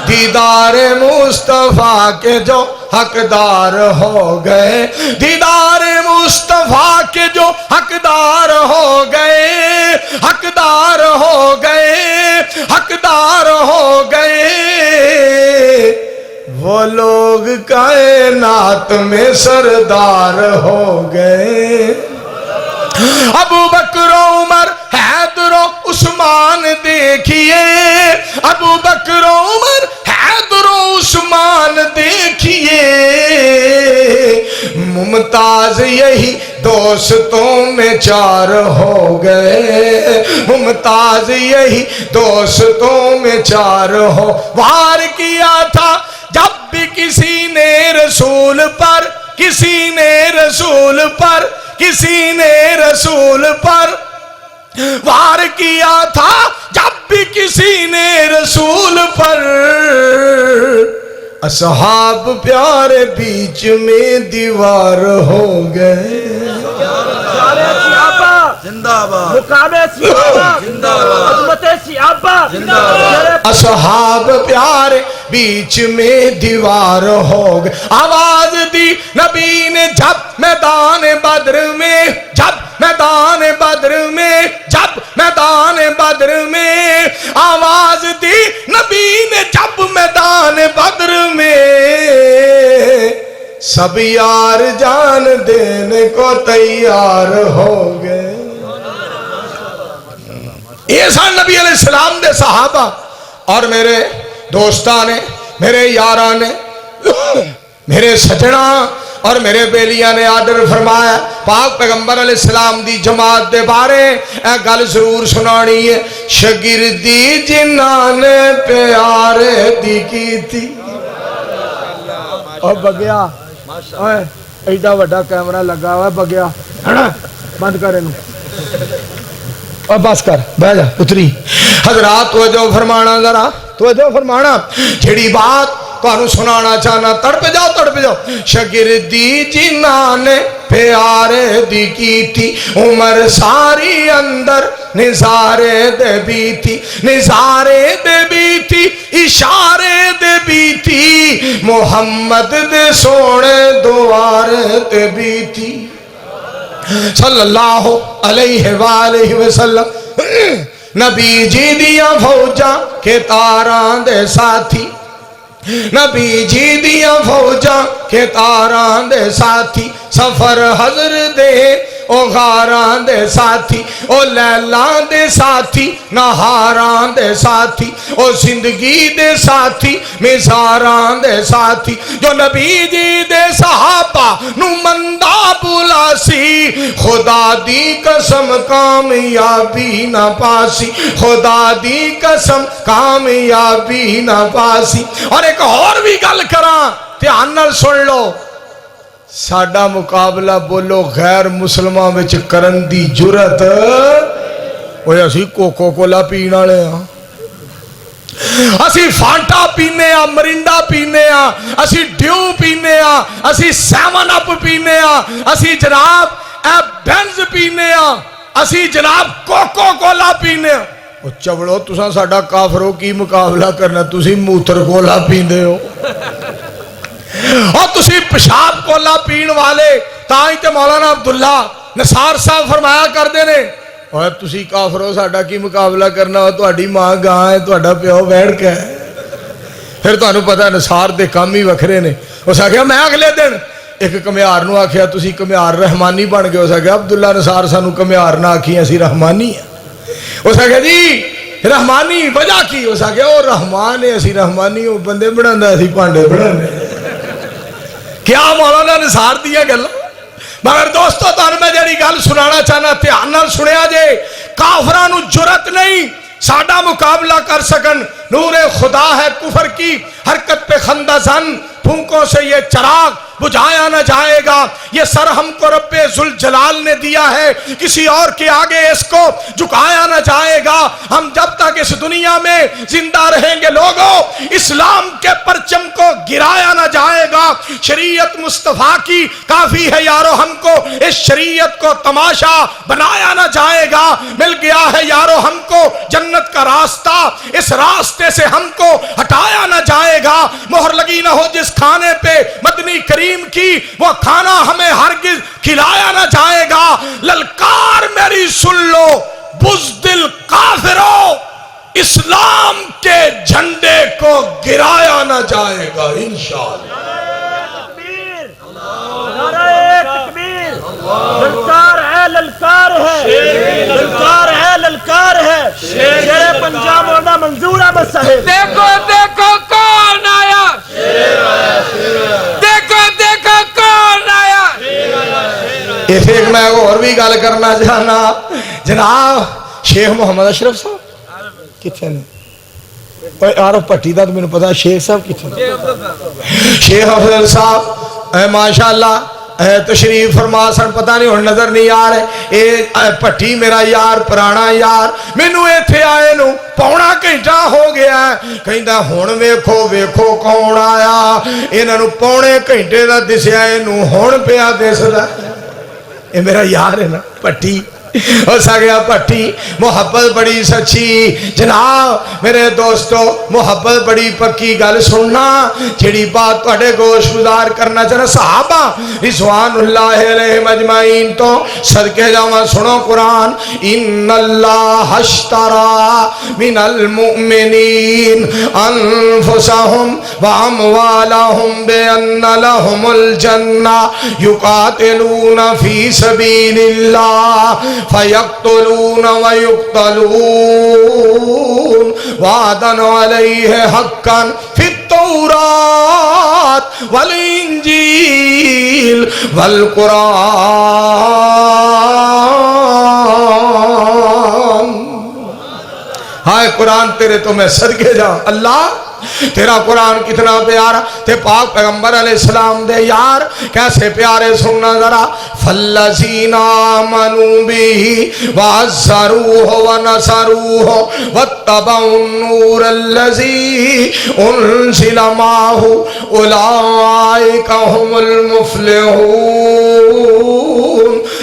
A: دیدار مصطفیٰ کے جو حقدار ہو گئے، دیدار مصطفیٰ کے جو حقدار ہو گئے، حقدار ہو گئے، حقدار ہو گئے، وہ لوگ کائنات میں سردار ہو گئے۔ ابو بکر عمر حیدر و عثمان دیکھئے، ابو بکر عمر حیدر و عثمان دیکھئے، ممتاز یہی دوستوں میں چار ہو گئے، ممتاز یہی دوستوں میں چار ہو، وار کیا تھا جب بھی کسی نے رسول پر، کسی نے رسول پر، کسی نے رسول پر وار کیا تھا، جب بھی کسی نے رسول پر، اصحاب پیارے بیچ میں دیوار ہو گئے۔
B: مقام صحابہ عظمت صحابہ،
A: اصحاب پیارے بیچ میں دیوار ہو گئے۔ آواز دی نبی نے جب میدان بدر میں، جب میدان بدر میں، جب میدان بدر میں، آواز دی نبی نے جب میدان بدر میں، سب یار جان دینے کو تیار ہو گئے۔ یہ سن نبی علیہ السلام دے صحابہ، اور میرے دوستاں نے، میرے یاراں نے، میرے سجنا اور میرے بیلیاں نے آرڈر فرمایا پاک پیغمبر علیہ السلام دی جماعت دے بارے اے گل ضرور سنانی ہے، شگردی جنہاں نے پیارے دی کی تھی۔
C: اور بگیا ایڈا وڈا کیمرہ لگا ہوا بگیا، بند کر انہوں،
A: اور بس کر بہ جا اتری۔ حضرات توجہ فرمانا، ذرا توجہ فرمانا، جڑی بات تانوں سنانا چاہنا، تڑپ جاؤ تڑپ جاؤ۔ شگردی جنہاں نے پیارے دی کی تھی، عمر ساری اندر نظارے دے بھی تھی، نظارے دے بھی تھی، اشارے دے بھی تھی، محمد دے سونے دوارے دے بھی تھی صلی اللہ علیہ وآلہ وسلم۔ نبی جی دیا فوجاں کے تاراں دے ساتھی، نبی جی دیا فوجاں کے تاراں دے ساتھی، سفر حضر دے او غاراں دے ساتھی، او لیلاں دے ساتھی، نہاراں دے ساتھی، او زندگی دے ساتھی، مزاراں دے ساتھی، جو نبی جی دے صحابہ نو مندہ بولا سی، خدا دی قسم کامیابی نہ پاسی، خدا دی قسم کامیابی نہ پاسی۔ اور ایک اور بھی گل کراں، دھیان نال سن لو، ساڈا مقابلہ بولو غیر مسلماں وچ کرن دی جرت، اوے اسی کوکو کولا پین والے ہاں، اسی فانٹا پینے ہاں، مرنڈا پینے ہاں، اسی ڈیو پینے ہاں، اسی سیون اپ پینے ہاں، اسی جناب اے بینز پینے ہاں، اسی جناب کوکو کولا پینے ہاں۔ او چوڑو تساں ساڈا کافرو کی مقابلہ کرنا، تسی موتر کولا پیندے ہو اور تسی پیشاب کولا پین والے، تائیں تے مولانا عبداللہ نثار صاحب فرمایا کر دے نے، اور تسی کافرو ساڈا کی مقابلہ کرنا ہو، تہاڈی ماں گاں ہے، تہاڈا پیو بیڑ کے ہے۔ پھر تانوں پتہ نثار دے کام ہی وکھرے نے۔ اس آکھیا میں اگلے دن ایک کمیار نو آکھیا تسی کمیار رحمانی بن گئے، اس آکھیا عبداللہ نثار سانو کمیار نہ آکھی، اسی رحمانی ہیں۔ اس آکھیا جی رحمانی وجہ کی؟ اس آکھیا او رحمان ہے، اسی رحمانی ہو، بندے بنانا اسی پانڈے بنانے۔ کیا مولانا نثار دیا گل؟ مگر دوستو تانوں میں جڑی گل سنانا چاہنا، دھیان نال سنیا جے، کافراں نو جرت نہیں ساڈا مقابلہ کر سکن۔ نور خدا ہے کفر کی حرکت پہ خندہ زن، پھونکوں سے یہ چراغ بجھایا نہ جائے گا، یہ سر ہم کو رب ذوالجلال نے دیا ہے، کسی اور کے آگے اس کو جھکایا نہ جائے گا۔ ہم جب تک اس دنیا میں زندہ رہیں گے لوگوں، اسلام کے پرچم کو گرایا نہ جائے گا۔ شریعت مصطفیٰ کی کافی ہے یارو، ہم کو اس شریعت کو تماشا بنایا نہ جائے گا۔ مل گیا ہے یارو ہم کو جنت کا راستہ، اس راستے سے ہم کو ہٹایا نہ جائے گا۔ مہر لگی نہ ہو جس کھانے پہ مدنی کریم کی، وہ کھانا ہمیں ہرگز کھلایا نہ جائے گا۔ للکار میری سن لو بزدل کافروں، اسلام کے جھنڈے کو گرایا نہ جائے گا انشاءاللہ۔
B: للکار ہے، للکار ہے، للکار ہے، للکار ہے، شیر پنجاب مولانا منظور احمد صاحب۔
D: دیکھو دیکھو کون آیا، دیکھو دیکھو کون آیا،
A: ایک میں اور بھی گل کرنا چاہنا جناب شیخ محمد اشرف صاحب کتنے نے عارف پٹی دا تو میں نے پتا شیخ صاحب کتنے شیخ افضل صاحب ماشاءاللہ تشریف فرما سن پتہ نہیں ہن نظر نہیں آ رہے اے پٹی میرا یار پرانا یار مینوں ایتھے آئے نو پونا گھنٹہ ہو گیا ہے کہندا ہن ویکھو ویکھو کون آیا انہاں نو پونے گھنٹے دا دسیا اینو ہن پیا دسدا اے میرا یار ہے نا پٹی اسا گیا پٹی محبت بڑی سچی جناب میرے دوستو محبت بڑی پکی گل سننا جڑی بات تواڈے گوش گزار کرنا چاہنا صحابہ رضوان اللہ علیہم اجمعین تو صدقے جاواں سنو قرآن ان اللہ اشترى من المؤمنین انفسهم واموالهم بان لهم الجنہ یقاتلون فی سبیل اللہ فَيَقْتُلُونَ وَيُقْتَلُونَ وَعْدًا عَلَيْهِ حَقًّا فِي التَّوْرَاةِ وَالْإِنْجِيلِ وَالْقُرْآنِ ہائے قرآن تیرے تو میں صدقے جاؤں اللہ تیرا قرآن کتنا پیارا تے پاک پیغمبر علیہ السلام دے یار کیسے پیارے سننا ذرا فَالَّذِينَ آمَنُوا بِهِ وَعَزَّرُوهُ وَنَصَرُوهُ وَاتَّبَعُوا النُّورَ الَّذِي أُنزِلَ مَعَهُ أُولَئِكَ هُمُ الْمُفْلِحُونَ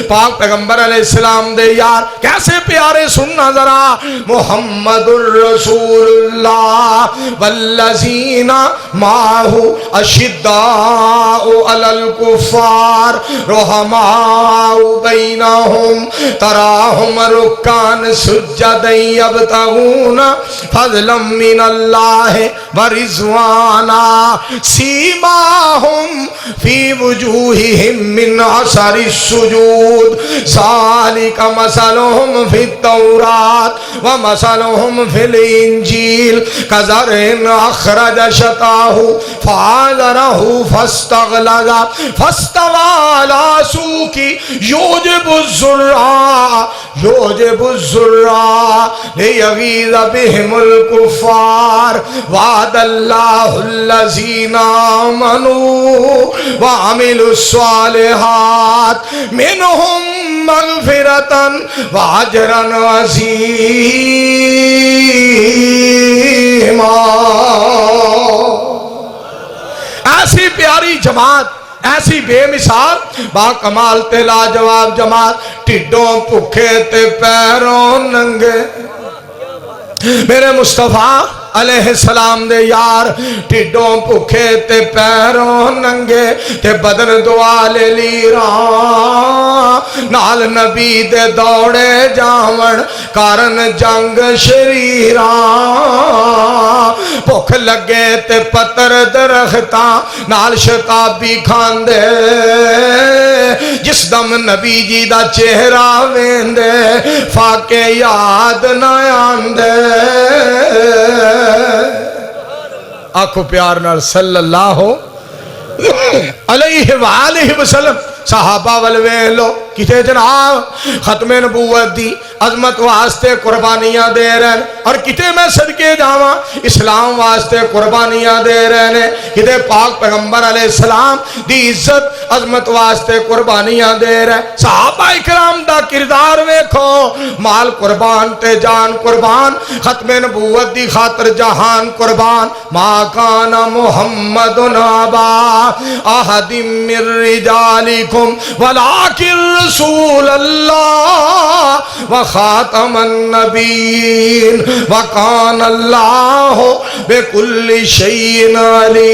A: پاک پیغمبر علیہ السلام دے یار کیسے پیارے سننا ذرا محمد الرسول اللہ والذین معه اشداء علی الکفار رحماء بینہم تراہم رکعا سجدا یبتغون فضلا من اللہ ورضوانا سیماہم فی وجوہہم من اثر السجود ذالک مثلہم فی التوراۃ ومثلہم فی الانجیل کزرعٍ اخرج شطأہ فآزرہ فاستغلظ فاستوى علی سوقہ یعجب الزراع لیغیظ بہم الکفار وعد اللہ الذین آمنوا وعملوا الصالحات منہم مغفرۃ واجرا عظیما ایسی پیاری جماعت ایسی بے مثال با کمال تے لاجواب جماعت ٹھڈوں بھکھے تے پیروں ننگے میرے مصطفیٰ علیہ السلام دے یار ٹھڈوں بھکھے تے پیروں ننگے تے بدن دعا لے لیران نال نبی دے دوڑے جاون کارن جنگ شریران بھوک لگے تے پتر درختاں نال شتابی کھاندے جس دم نبی جی دا چہرہ ویندے فاقے یاد نہ آندے آنکھوں پیار نال صلی اللہ علیہ وآلہ وسلم صحابہ والویلو کتے جناب ختم نبوت دی عظمت واسطے قربانیاں دے رہے اور کتے میں صدقے جاواں اسلام واسطے قربانیاں دے رہے کتے پاک پیغمبر علیہ السلام دی عزت عظمت واسطے قربانیاں دے رہے صحابہ اکرام دا کردار ویکھو مال قربان تے جان قربان ختم نبوت دی خاطر جہان قربان ما کان محمد ابا احد من رجالکم ولکن رسول اللہ وخاتم النبیین وکان اللہ بکل شیء علیما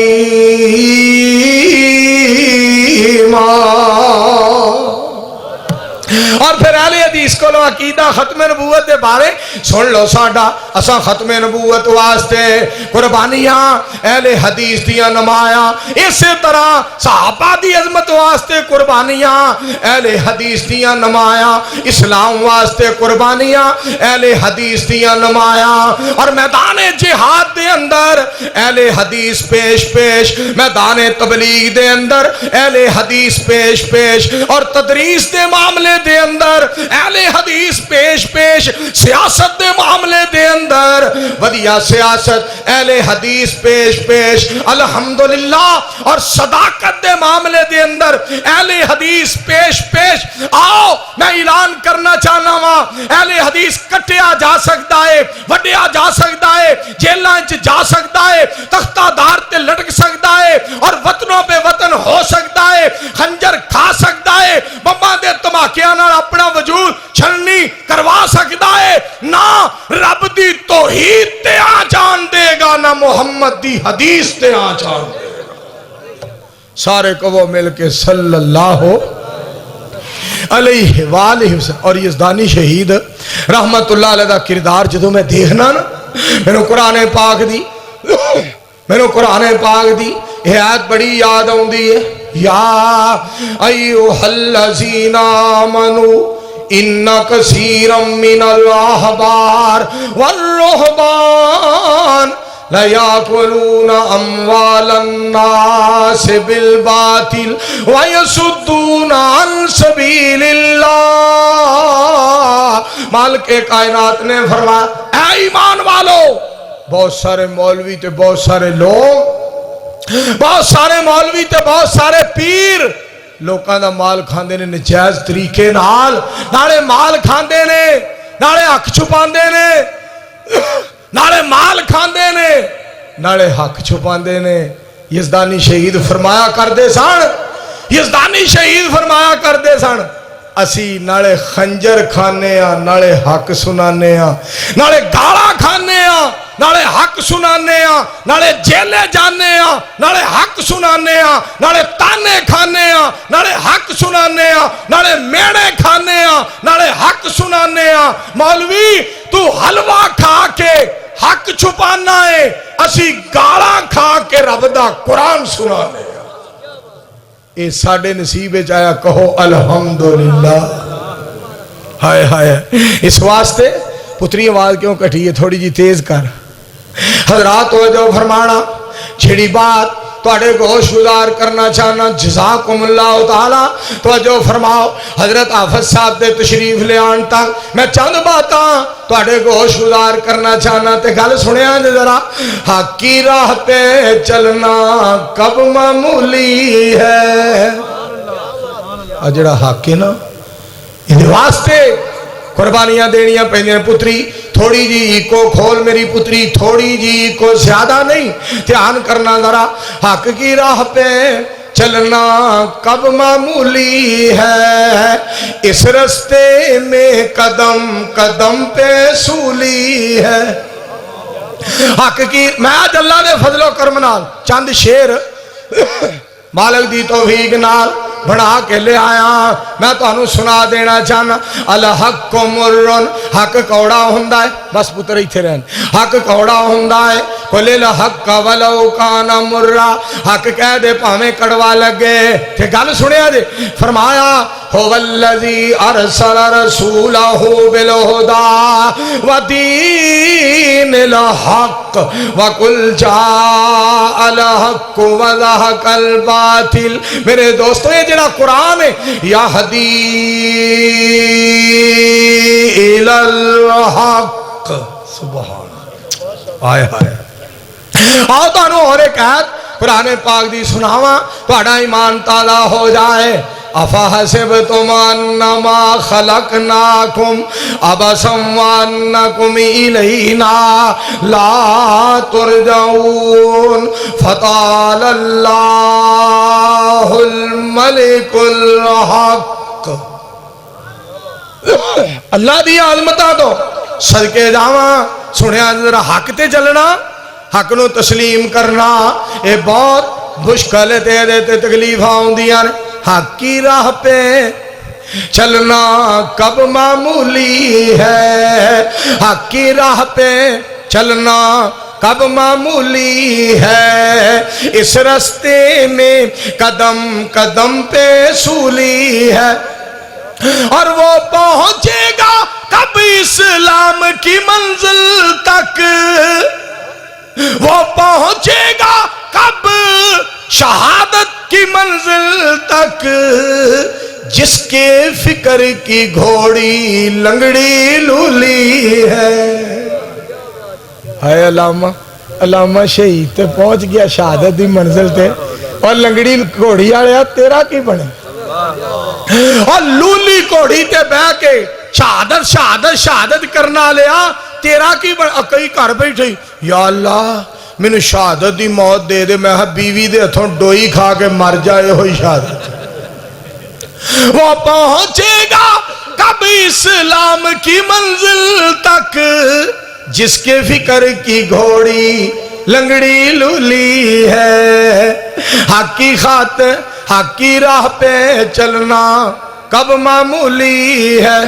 A: اور پھر اہل حدیث کو عقیدہ ختم نبوت دے بارے سن لو ساڈا اساں ختم نبوت واسطے قربانیاں اہل حدیث دیاں نمایاں، اسی طرح صحابہ دی عظمت واسطے قربانیاں اہل حدیث دیاں نمایاں، اسلام واسطے قربانیاں اہل حدیث دیاں نمایاں، اور میدان جہاد دے اندر اہل حدیث پیش پیش، میدان تبلیغ دے اندر اہل حدیث پیش پیش، اور تدریس دے معاملے دے اندر اہل حدیث پیش پیش، سیاست دے معاملے دے اندر ودیا سیاست اہل حدیث پیش پیش الحمدللہ، اور صداقت دے معاملے دے اندر اہل حدیث پیش پیش۔ آؤ میں اعلان کرنا چاہنا وا، اہل حدیث کٹیا جا سکتا ہے، وڈیا جا سکتا ہے، جیلاں وچ جا سکتا ہے، تختہ دار تے لٹک سکتا ہے، اور وطنوں پہ وطن ہو سکتا ہے، خنجر کھا سکتا ہے، بمباں دے دھماکیاں نال اپنا وجود چھلنی کروا سکتا ہے، نہ رب دی توحید تے آ جان دے گا، نہ محمد دی حدیث تے آ جان دے گا۔ سارے کو مل کے صلی اللہ علیہ وآلہ وسلم۔ اور یزدانی شہید رحمت اللہ علیہ دا کردار جدوں میں دیکھنا نا، میرے قرآن پاک دی یہ آیت بڑی یاد آؤندی ہے، یا ایھا الذین آمنوا ان کثیرا من الاحبار والرہبان لَيَأْكُلُونَ أَمْوَالَ النَّاسِ بِالْبَاطِلِ وَيَصُدُّونَ عَنْ سَبِيلِ اللَّهِ۔ مالک کائنات نے فرمایا اے ایمان والو، بہت سارے مولوی تے بہت سارے لوگ، بہت سارے مولوی تے بہت سارے پیر لوکاں دا مال کھاندے نے نجائز طریقے نالے مال کھاندے نے، نالے حق چھپاندے نے، نالے مال کھاندے نے، نالے حق چھپاندے نے۔ یزدانی شہید فرمایا کردے سن اسی نالے خنجر کھانے ہاں، نالے حق سنانے ہاں، نالے گالا کھانے ہاں، نالے حق سنانے ہاں، نالے جیلے جانے ہاں، نالے حق سنانے ہاں، نالے تانے کھانے ہاں، نالے حق سنانے ہاں، نالے میڑے کھانے ہاں، نالے حق سنانے ہاں۔ مولوی تو حلوہ کھا کے حق چھپانا ہے، اسی گالا کھا کے رب دا قرآن سنانے ہاں۔ اے ساڑے نصیب جایا کہو الحمدللہ۔ ہائے ہائے، اس واسطے پتری آواز کیوں کٹھی ہے، تھوڑی جی تیز کر۔ حضرات توجہ فرمانا، چھڑی بات توڑے گوش گزار کرنا چاہنا، جزاکم اللہ تعالی توجہ فرماؤ۔ حضرت حافظ صاحب دے تشریف لے آن تک میں چند باتاں توڑے گوش گزار کرنا چاہنا، تے گل سنے آنے ذرا۔ حق کی راہ پہ چلنا کب معمولی ہے، اجڑا حق ہے نا، ان واسطے قربانیاں دینیاں پہنیاں۔ پتری تھوڑی جی کو کھول میری پتری، تھوڑی جی کو زیادہ نہیں، دھیان کرنا ذرا۔ حق کی راہ پہ چلنا کب معمولی ہے، اس رستے میں قدم قدم پہ سولی ہے۔ حق کی میں آج اللہ دے فضل و کرم نال چند شیر مالک دی توفیق نال بنا کے لے آیا، میں تو انہوں سنا دینا چاہنا۔ الحق مرن، حق کوڑا ہوندہ ہے، بس پتر ہی تھے رہن، حق کوڑا ہوندہ ہے، قل الحق ولو کان مرہ، حق کہہ دے پاہمیں کڑوا لگے۔ کہ گل سنے آجے فرمایا هو الذی ارسل رسولہ بالہدی ودین الحق وقل جاء الحق وزہق الباطل۔ میرے دوستو یہ جڑا قرآن ہے یہدی الی الحق، سبحان آئے آئے۔ آؤ تو انہوں اور ایک آیت قرآن پاک دی سناواں، توڑا ایمان تازہ ہو جائے۔ افحسبتم انما خلقناکم عبثا وانکم الینا لا ترجعون فتعالی اللہ الملک الحق۔ اللہ دی عظمتاں تو صدقے جاواں، سنیا ذرا حق تے چلنا، حق نو تسلیم کرنا، اے بہت مشکل تے تکلیف آؤندیاں نے۔ حق کی راہ پہ چلنا کب معمولی ہے، حق کی راہ پہ چلنا کب معمولی ہے، اس راستے میں قدم قدم پہ سولی ہے، اور وہ پہنچے گا کب اسلام کی منزل تک، وہ پہنچے گا کب شہادت کی منزل تک، جس کے فکر کی گھوڑی لنگڑی لولی ہے۔
C: علامہ شہید تے پہنچ گیا شہادت دی منزل تے، اور لنگڑی گھوڑی آیا تیرا کی بنے،
A: اور لولی گھوڑی تے بہ کے شہادت شہادت شہادت کرنا لیا تیرا کی بنے۔ کئی گھر بیٹھے یا اللہ مینوں شہادت دی موت دے دے، میں بیوی دے ہتھوں ڈوئی کھا کے مر جائے ہوئی شہادت۔ وہ پہنچے گا کب اسلام کی منزل تک، جس کے فکر کی گھوڑی لنگڑی لولی ہے، حق کی خاطر حق کی راہ پہ چلنا کب معمولی ہے۔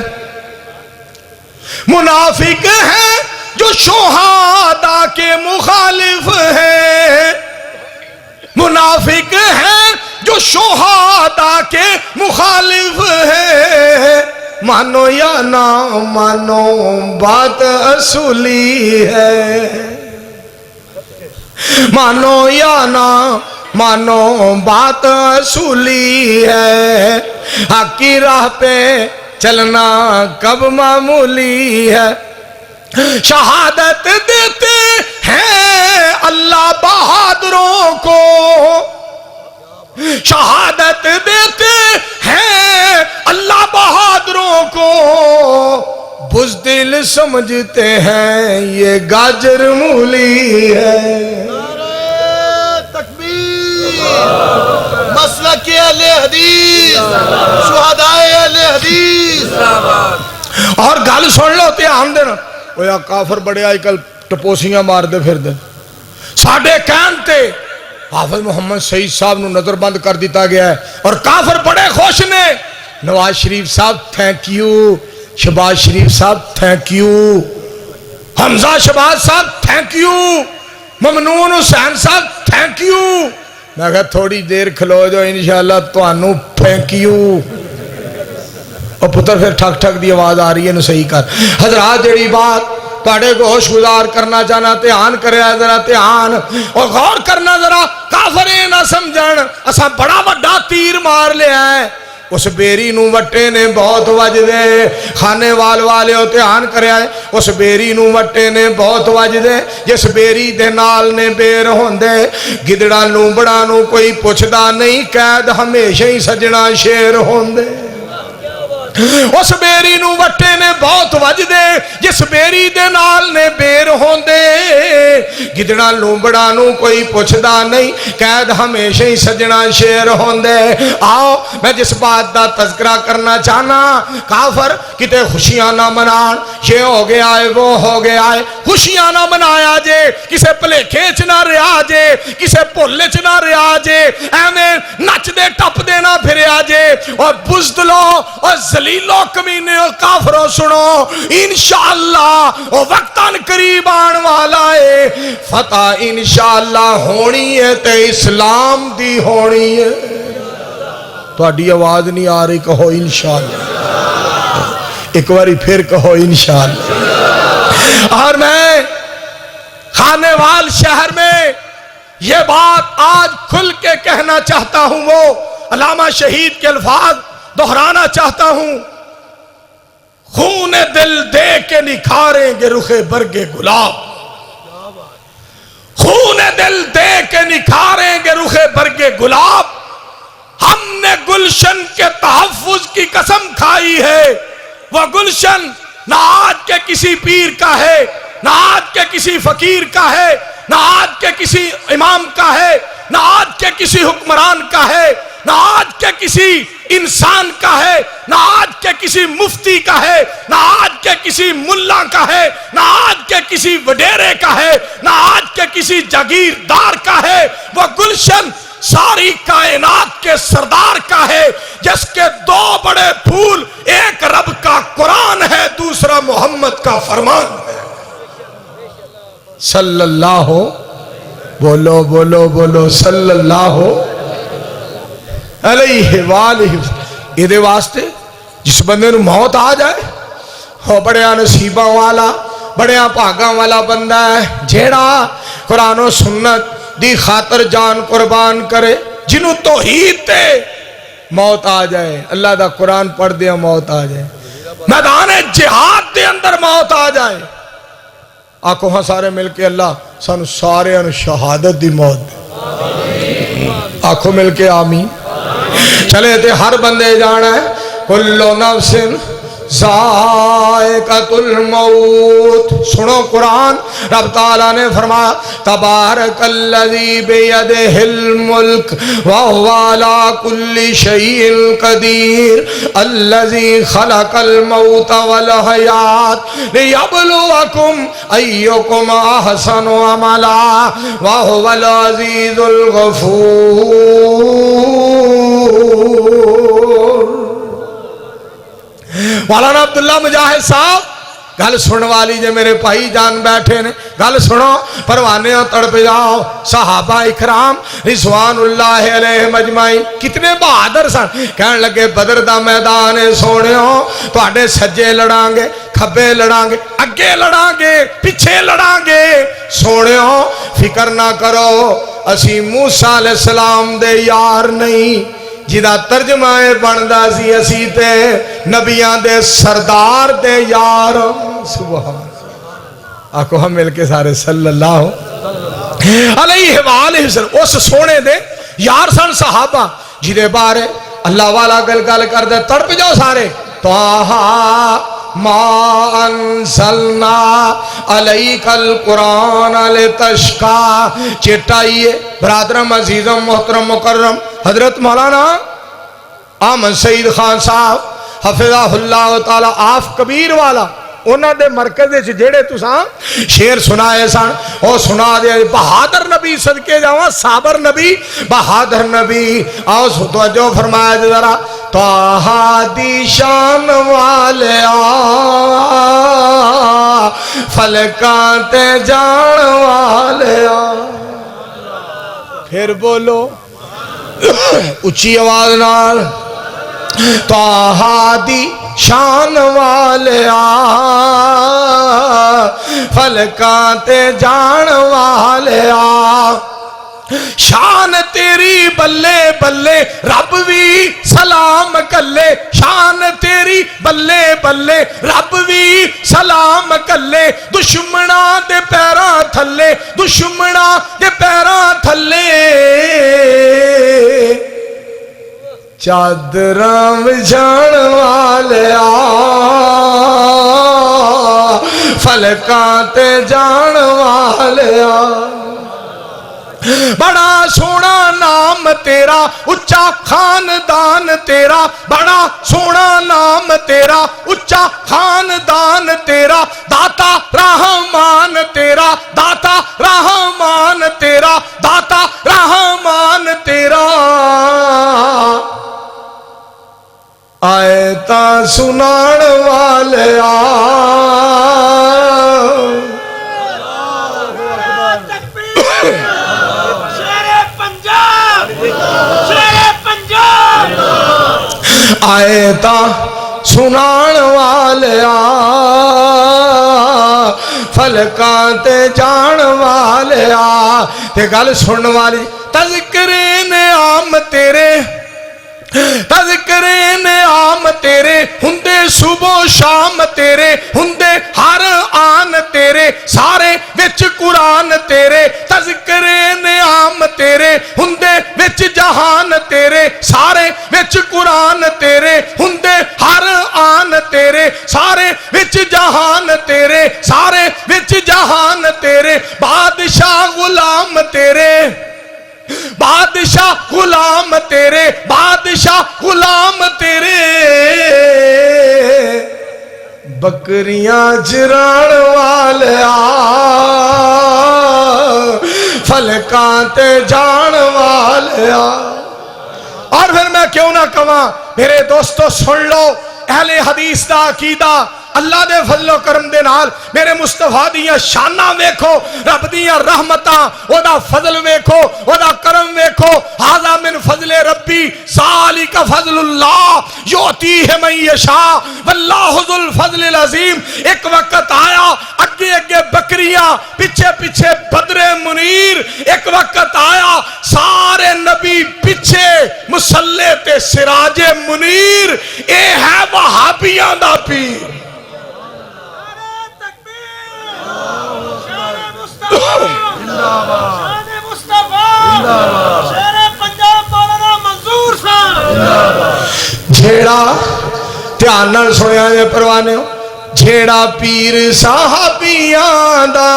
A: منافق ہیں جو شہداء کے مخالف ہیں، منافق ہیں جو شہداء کے مخالف ہیں، مانو یا نہ مانو بات اصولی ہے، مانو یا نہ مانو بات اصولی ہے، حق کی راہ پہ چلنا کب معمولی ہے۔ شہادت دیتے ہیں اللہ بہادروں کو، شہادت دیتے ہیں اللہ بہادروں کو، بزدل سمجھتے ہیں یہ گاجر مولی ہے۔
B: مسلک اہل حدیث، شہداء اہل حدیث۔
A: اور گل سن لو دھیان دینا، وہ یا کافر بڑے آج کل ٹپوسیاں مار دے پھر دے، ساڑھے کہن تے حافظ محمد سعید صاحب نو نظر بند کر دیتا گیا ہے، اور کافر بڑے خوش نے، نواز شریف صاحب تھینک یو، شہباز شریف صاحب تھینک یو، حمزہ شہباز صاحب تھینک یو، ممنون حسین صاحب تھینک یو۔ میں کہا تھوڑی دیر کھلو جو انشاءاللہ تو انو تھینک یو۔ اور پتر پھر ٹھک ٹھک دی آواز آ رہی ہے، نو صحیح کر۔ حضرات جڑی بات پاڑے کو ہوش گزار کرنا چاہنا، دھیان کرے ذرا دھیان، اور غور کرنا ذرا، کافرے نہ سمجھن اساں بڑا وڈا تیر مار لیا ہے۔ اس بیری نو وٹے نے بہت وج دے، خانے وال والے ہو دھیان کرے آئے، اس بیری نو وٹے نے بہت وج دے، جس بیری دے نال نے بیر ہوندے، گدڑا لومبڑا نو کوئی پوچھدا نہیں، قید ہمیشہ ہی سجنا شیر ہوندے۔ اس بیری نو وٹے نے بہت وج دے، جس بیری دے نال نے بیر ہوندے، گدڑا لومبڑا نو کوئی پوچھدا نہیں، قید ہمیشہ ہی سجنا شیر ہوندے۔ آؤ میں جس بات دا تذکرہ کرنا چاہنا، کافر کتے خوشیاں نہ منان، یہ ہو گیا ہے وہ ہو گیا ہے، خوشیاں نہ منایا جے، کسے پلے کھیچ نہ رہا جے، کسے پھولے چ نہ رہا جے، ایویں نچ دے ٹپ دے نہ پھریا جے، اور بزدلو اور ذلیلو کمینے اور کافروں سنو، انشاءاللہ وہ وقتاً قریب آن والا ہے، فتح انشاءاللہ ہونی ہے تے اسلام دی ہونی ہے۔ تو اڈی آواز نہیں آ رہی، کہو انشاءاللہ، ایک باری پھر کہو انشاءاللہ۔ اور میں خانے وال شہر میں یہ بات آج کھل کے کہنا چاہتا ہوں، وہ علامہ شہید کے الفاظ دہرانا چاہتا ہوں، خون دل دے کے نکھاریں گے رخ برگ گلاب، خون دل دے کے نکھاریں گے رخ برگ گلاب، ہم نے گلشن کے تحفظ کی قسم کھائی ہے، وہ گلشن نہ آج کے کسی پیر کا ہے، نہ آج کے کسی فقیر کا ہے، نہ آج کے کسی امام کا ہے، نہ آج کے کسی حکمران کا ہے، نہ آج کے کسی انسان کا ہے، نہ آج کے کسی مفتی کا ہے، نہ آج کے کسی ملا کا ہے، نہ آج کے کسی وڈیرے کا ہے، نہ آج کے کسی جاگیردار کا ہے، وہ گلشن ساری کائنات کے سردار کا ہے، جس کے دو بڑے پھول، ایک رب کا قرآن ہے، دوسرا محمد کا فرمان ہے صلی اللہ، بولو بولو بولو صلی اللہ علیہ وآلہ۔ یہ واسطے جس بندے نو موت آ جائے وہ بڑیا نصیباں والا، بڑیا بھاگاں والا بندہ ہے جیڑا قرآن و سنت دی خاطر جان قربان کرے، جنہوں توحید تے موت آ جائے، اللہ دا قرآن پڑھ دیا موت آ جائے، میدان جہاد دے اندر موت آ جائے، آنکھوں ہاں سارے مل کے اللہ سانو سارے ان شہادت دی موت دے، آنکھوں مل کے آمین۔ چلے تے ہر بندے جانا ہے کلو نفس ذائقۃ الموت۔ سنو قرآن، رب تعالیٰ نے فرمایا تبارک الذی بیدہ الملک وہو علی کل شیء قدیر الذی خلق الموت والحیات لیبلوکم ایکم احسن عملا وہو العزیز الغفور۔ مولانا عبداللہ مجاہد صاحب گل سن والی جے میرے بھائی جان بیٹھے نے، گل سنو، پروانے تڑپ جاؤ۔ صحابہ اکرام رضوان اللہ علیہ مجمعین کتنے بہادر سن، کہنے لگے بدر دا میدان سونےو، تواڈے سجے لڑاں گے، کھبے لڑاں گے، اگے لڑاں گے، پیچھے لڑاں گے، سونےو فکر نہ کرو، اسی موسیٰ علیہ السلام دے یار نہیں، جدا ترجمہ بندا سی اسی تے نبیان دے سردار دے یار۔ سبحان، آکو ہم مل کے سارے صلی اللہ علیہ وآلہ وسلم، اس سونے دے یار سن صحابہ جدے بارے اللہ والا گل گل کر دے، تڑپ جاؤ سارے۔ طٰہٰ ما انزلنا علیک القرآن لتشقیٰ، چٹائیے برادرم عزیزم محترم مکرم حضرت مولانا احمد سعید خان صاحب حفظہ اللہ تعالی آف کبیر والا، انہاں دے مرکز وچ جڑے تساں شعر سنائے سن او سنا دے، بہادر نبی صدقے جاواں، صابر نبی، بہادر نبی۔ آؤ توجہ فرمایا ذرا، طٰہٰ دی شان والیا فلکاں تے جان والیا، پھر بولو اچھی آواز نال، طٰہٰ دی شان والیا فلکاں تے جان والیا، شان تیری بلے بلے رب بھی سلام کلے، شان تیری بلے بلے رب بھی سلام کلے، دشمناں دے پیراں تھلے، دشمناں دے پیراں تھلے، چادراں وچھاؤن والیا فلکاں تے جان والیا۔ بڑا سونا نام تیرا، اچا خاندان تیرا، بڑا سونا نام تیرا، اچا خاندان تیرا، داتا رحمان تیرا، داتا رحمان تیرا، داتا رحمان تیرا، آیتاں سنان والیا۔ آیتاں سنان والیا فلکاں تے جان والیا، تے گل سن والی، تذکرے نعام تیرے، تذکرے نعام تیرے ہندے صبح و شام تیرے، ہندے ہر آن تیرے، سارے وچ قرآن تیرے، تذکرے نعام تیرے ہندے وچ جہان تیرے، سارے وچ قرآن تیرے، ہندے ہر آن تیرے، سارے وچ جہان تیرے، سارے وچ جہان تیرے، بادشاہ غلام تیرے، بادشاہ غلام تیرے، بادشاہ غلام تیرے، بکریاں چران والیا فلکاں تے جان والیا۔ اور پھر میں کیوں نہ کہاں میرے دوستو سن لو اہل حدیث دا عقیدہ اللہ دے فضل و کرم دے نال میرے مصطفیٰ دیاں شاناں ویکھو رب دیاں رحمتاں او دا فضل ویکھو او دا کرم ویکھو ھذا من فضل ربی ذالک فضل اللہ یؤتیہ من یشاء واللہ ذو الفضل العظیم ایک وقت آیا اگے اگے بکریاں پیچھے پیچھے بدر منیر ایک وقت آیا سارے نبی پیچھے مصلی تے سراج منیر اے ہے وہابیاں دا پیر جھیڑا دھیان نال سنیا جے پروانے ہو جھیڑا پیر صحابیاں دا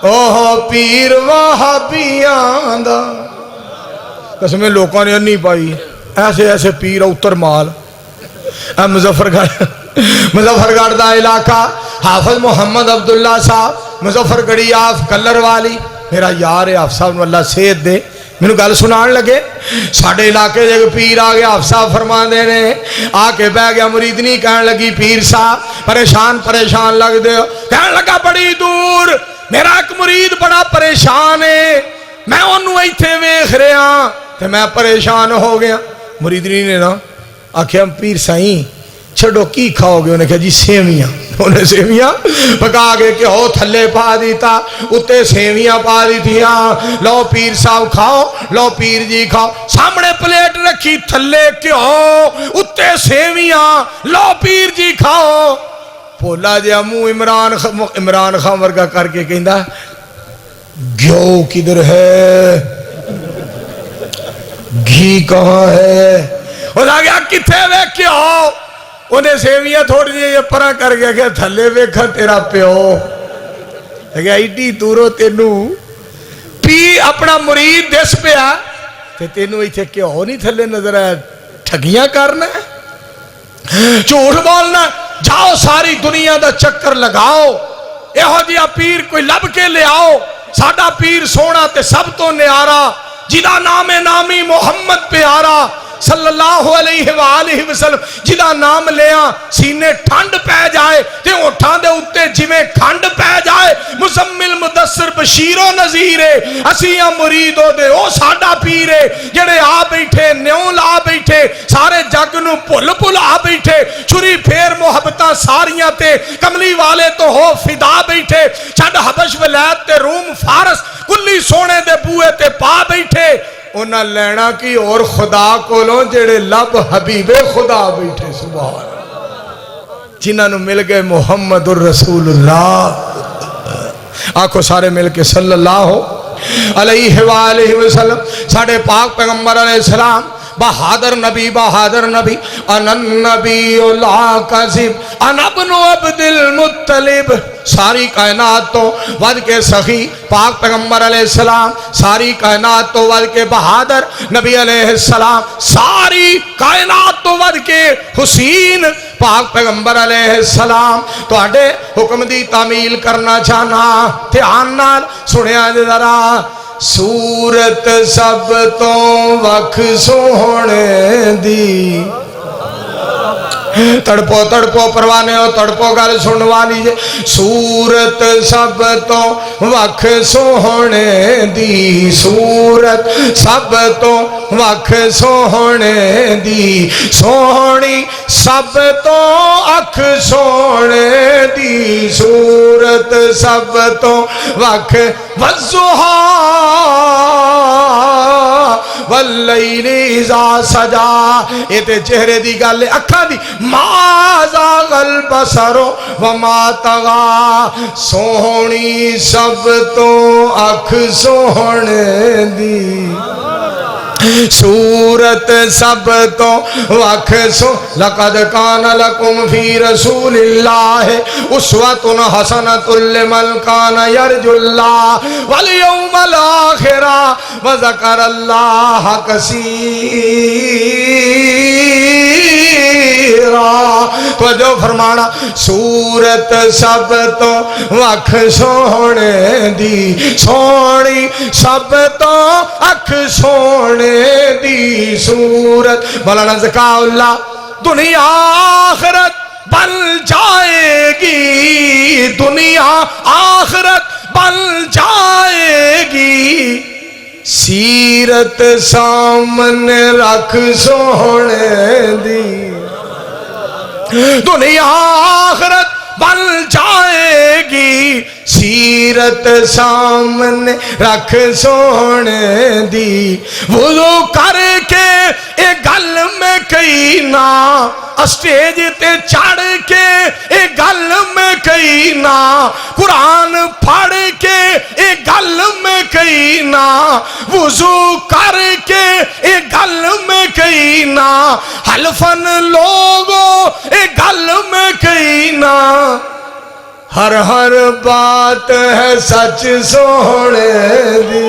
A: اوہ پیر وہابیاں دا قسمیں لوگوں نے نہیں پائی ایسے ایسے پیر اتر مال مظفر گڑھ دا علاقہ حافظ محمد عبداللہ صاحب مظفر گڑھی آف کلر والی میرا یار ہے حافظ صاحب اللہ صحت دے میں نے گل سنان لگے ساڑھے علاقے جگہ پیر آگے حافظ صاحب فرمان دینے آکے بہ گیا مریدنی کہنے لگی پیر صاحب پریشان لگ دے کہنے لگا بڑی دور میرا ایک مرید بڑا پریشان ہے میں انہوں ایتھے ویکھ رہا تو میں پریشان ہو گیا مریدنی نے نا آکھے ہم پیر سائیں چھڑو کی کھاؤ گے انہیں کہا جی سیویاں انہیں سیویاں پکا گے کہ ہو تھلے پا دیتا اتے سیویاں پا دیتیاں لو پیر صاحب کھاؤ لو پیر جی کھاؤ سامنے پلیٹ رکھی تھلے کہ ہو اتے سیویاں لو پیر جی کھاؤ پولا جا منہ عمران خان ورگا کر کے کہندا گھیو کدھر ہے گھی کہاں ہے انہوں نے کہا کتھے وے کیوں انہیں سیویاں تھوڑی جی یہ پرا کر گیا کہ تھلے ویکھا تیرا پیو کہ ایڈی دورو تینو پی اپنا مرید دس پیا تے تینو ایتھے کیوں نہیں تھلے نظر آیا ٹھگیاں کرنا جھوٹ بولنا جاؤ ساری دنیا دا چکر لگاؤ یہو جیا پیر کوئی لب کے لے آؤ ساڈا پیر سونا تے سب تو نیارا جدا نام نامی محمد پیارا صلی اللہ علیہ وآلہ وسلم جدا نام لیا سینے ٹھنڈ پہ جائے تے اٹھان دے اتے جویں کھنڈ پہ جائے مزمل مدثر بشیر و نذیرے اسیاں مریدوں دے او ساڈا پیرے جڑے آ بیٹھے نیول آ بیٹھے سارے جگ نو پل آ بیٹھے چھری پھیر محبتاں ساریاں تے کملی والے تو ہو فدا بیٹھے چھڑ حبش ولایت تے روم فارس کلی سونے دے بوئے تے پا بیٹھے انہاں لینا کی اور خدا کولوں جڑے لب حبیب خدا بیٹھے سبحان جنہاں نو مل گئے محمد الرسول اللہ آنکھوں سارے مل کے صلی اللہ علیہ وآلہ وسلم ساڑھے پاک پیغمبر علیہ السلام بہادر نبی انا النبی لا کذب انا ابن عبد المطلب ساری کائنات تو ود کے سخی پاک پیغمبر علیہ السلام ساری کائنات تو ود کے بہادر نبی علیہ السلام ساری کائنات تو ود کے حسین پاک پیغمبر علیہ السلام تو اڈے حکم دی تعمیل کرنا چاہنا دھیان نال سنیا ذرا صورت سب تو وکھ سوہنے دی تڑپو پروانے ہو تڑپو گل سنوا لیجئے صورت سب تو وکھ سوہنے دی صورت سب تو وکھ سوہنے دی سوہنی سب تو اکھ سوہنے دی صورت سب تو وکھ والضحا واللیل اذا سجا یہ تے چہرے دی گل اکھاں دی ما زاغ البصر وما طغى سوہنی سب تو اکھ سوہنے دی صورت سب تو وکھ سو لقد کان لکم فی رسول اللہ اسوۃ حسنۃ لمن کان یرجو اللہ والیوم الآخر وذکر اللہ کثیرا تو جو فرمانا صورت سب تو وکھ سوہنے دی سونی سب تو اکھ سوہنے دی گی صورت. مولانا ذکا اللہ دنیا آخرت بن جائے گی, دنیا آخرت بن جائے گی, سیرت سامنے رکھ سونے دی. دنیا آخرت بن جائے گی, سیرت سامنے رکھ سونے دی. وضو کر کے اے گل میں کئی نا, اسٹیج تے چڑھ کے اے گل میں کئی نا, قرآن پڑھ کے اے گل میں کئی نا, وضو کر کے اے گل میں کئی نا, حلفن لوگوں اے گل میں کئی نا, ہر ہر بات ہے سچ سونے دی.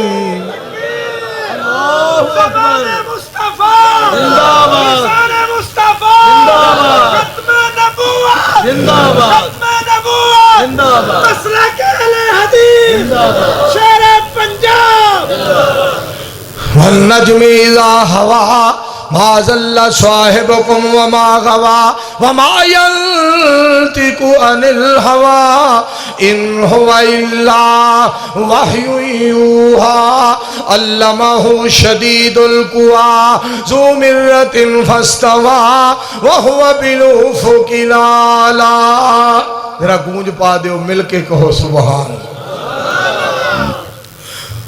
A: والنجم اذا ہوا ما ضل صاحبكم وما غوا وما ينطق عن الهوى ان هو الا وحي يوحى علمه شديد القوى ذو مرة فاستوى وهو بالافق الاعلى. ذرا گونج پا دیو مل کے کہو سبحان.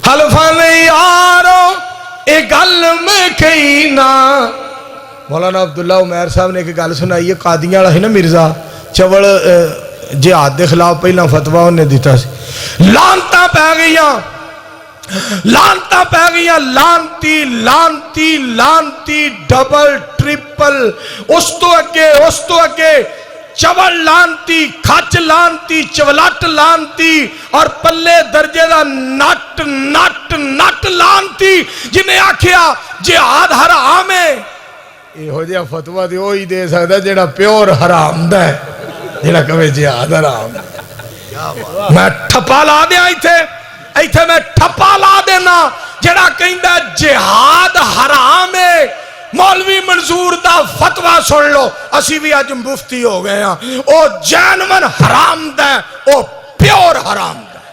A: حلفن یارو اے گل میں کئی نا. مولانا عبداللہ عمیر صاحب نے ایک گل سنائی ہے, قادیاں والا ہے نا مرزا چوڑ جہاد دے خلاف پہلا فتویٰ انہیں دیتا سی, لانتاں پہ گئیاں, لانتاں پہ گئیاں, لانتی لانتی لانتی ڈبل ٹرپل, اس تو اگے چوڑ لانتی, کھچ لانتی, چولٹ لانتی, اور پلے درجے دا نٹ نٹ نٹ لانتی. جنہیں آکھیا جہاد حرام ہے, یہ ہو جا فتوہ دی وہی دے سکتا جڑا پیور حرام دا ہے, جڑا کہے جہاد حرام. میں ٹھپا لا دیا ایتھے میں ٹھپا لا دینا جڑا کہندا جہاد حرام ہے. مولوی منظور دا فتوہ سن لو, اسی بھی آج مفتی ہو گئے ہیں. او جینون حرام دا ہے, او پیور حرام دا ہے.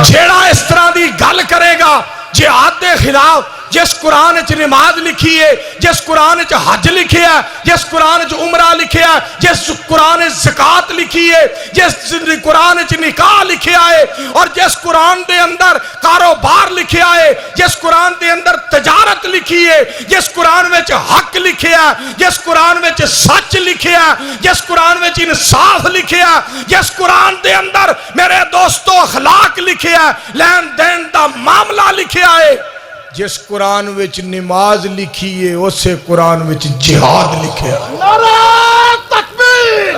A: جیڑا اس طرح دی گل کرے گا جہاد دے خلاف, جس قرآن چ نماز لکھی ہے, جس قرآن چ حج لکھی ہے, جس قرآن چ عمرہ لکھی ہے, جس قرآن زکات لکھی ہے, جس قرآن چ نکاح لکھیا ہے, اور جس قرآن دے اندر کاروبار لکھیا ہے, جس قرآن دے اندر تجارت لکھی ہے, جس قرآن وچ حق لکھیا ہے, جس قرآن وچ سچ لکھیا ہے, جس قرآن وچ انصاف لکھیا ہے, جس قرآن دے اندر میرے دوستو اخلاق لکھیا ہے, لین دین دا معاملہ لکھیا ہے, جس قرآن وچ نماز لکھی ہے اسے قرآن وچ جہاد لکھے.
B: نعرہ تکبیر,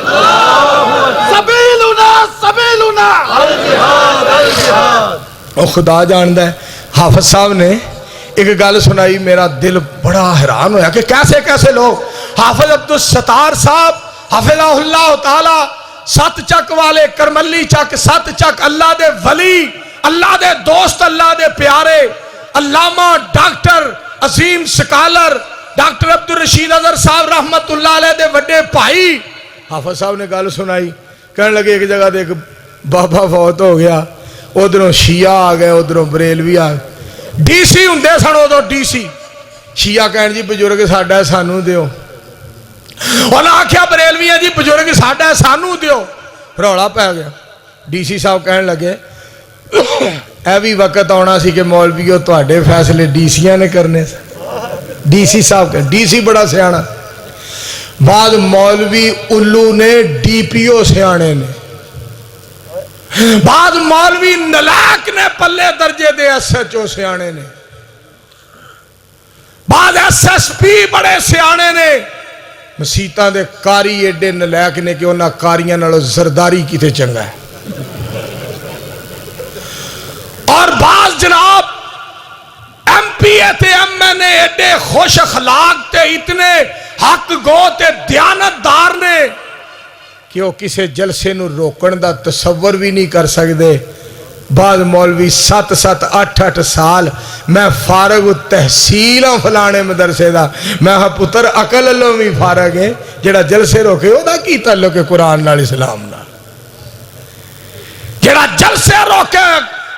B: سبیلنا سبیلنا الجہاد الجہاد.
A: او خدا جاندہ ہے, حافظ صاحب نے ایک گل سنائی, میرا دل بڑا حیران ہویا کہ کیسے کیسے لوگ. حافظ عبدالستار صاحب حفظہ اللہ تعالی, 7 چک والے, کرملی چک, 7 چک, اللہ دے ولی, اللہ دے دوست, اللہ دے پیارے, علامہ ڈاکٹر عظیم سکالر ڈاکٹر عبدالرشید اظہر صاحب رحمت اللہ علیہ دے وڈے بھائی. حافظ صاحب نے گل سنائی, کہنے لگے ایک جگہ دے ایک بابا فوت ہو گیا, ادھروں شیعہ آ گئے, ادھروں بریلوی آ گئے, ڈی سی ہندے سن ادھر ڈی سی. شیعہ کہنے جی بزرگ ساڈا ہے سانو دیو, انہاں آکھیا بریلوی جی بزرگ ساڈا ہے سانو دیو. رولا پہ گیا. ڈی سی صاحب کہنے لگے اے بھی وقت آنا سی کہ مولویوں تواڈے فیصلے ڈی سیاں نے کرنے سے. ڈی سی صاحب کہ ڈی سی بڑا سیانا, بعد مولوی الو نے ڈی پی او سیانے نے, بعد مولوی نلاک نے پلے درجے دے ایس ایچ او سیانے نے, بعد ایس ایس پی بڑے سیانے نے. مسیتاں دے کاری ایڈے نلاک نے کہ انہاں کاریاں نالوں زرداری کیتے چنگا ہے. اور بعض جناب ایم پی تے ایم این اے ایڈے خوش اخلاق تے اتنے حق گو تے دیانت دار نے
C: کہ وہ کسی جلسے نو روکن دا تصور بھی نہیں کر سکتے. بعض مولوی 7-8 سال میں فارغ تحصیل ہوں فلانے مدرسے دا. میں ہاں پتر عقل اللہ بھی فارغ ہے جڑا جلسے روکے وہ دا کی تعلق ہے قرآن نال اسلام نال. جڑا جلسے روکے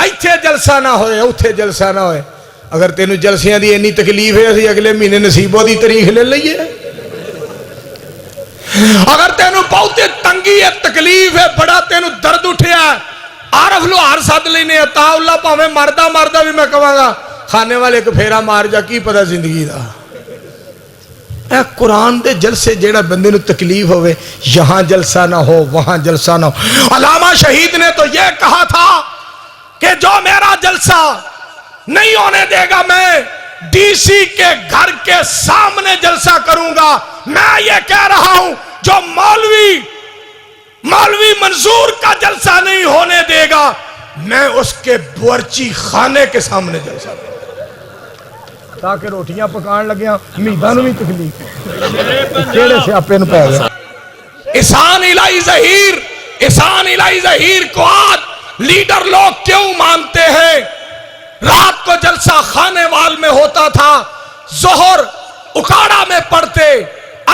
C: ایتھے جلسہ نہ ہوئے اوتھے جلسہ نہ ہوئے. اگر تینوں جلسیاں دی اتنی تکلیف ہے اسی اگلے مہینے نصیبوں دی تاریخ لے لئیے. اگر تینوں بہت تنگی ہے تکلیف ہے بڑا تینوں درد اٹھیا ہے عارف لوہار سد لینے عطا اللہ پاویں مردہ بھی میں کہاں گا کھانے والے ایک پھیرا مار جا کی پتہ زندگی دا. اے قرآن دے جلسے جیڑا بندے نو تکلیف ہوئے یہاں جلسہ نہ ہو وہاں جلسہ نہ ہو. علامہ شہید نے تو یہ کہا تھا کہ جو میرا جلسہ نہیں ہونے دے گا میں ڈی سی کے گھر کے سامنے جلسہ کروں گا. میں یہ کہہ رہا ہوں جو مولوی منظور کا جلسہ نہیں ہونے دے گا میں اس کے بورچی خانے کے سامنے جلسہ کروں تاکہ روٹیاں پکان لگیاں امیداں نو بھی تکلیف کیڑے سے اپنے نو پے گیا. احسان الہی ظہیر کو آج لیڈر لوگ کیوں مانتے ہیں؟ رات کو جلسہ خانے وال میں ہوتا تھا, ظہر اکاڑا میں پڑھتے,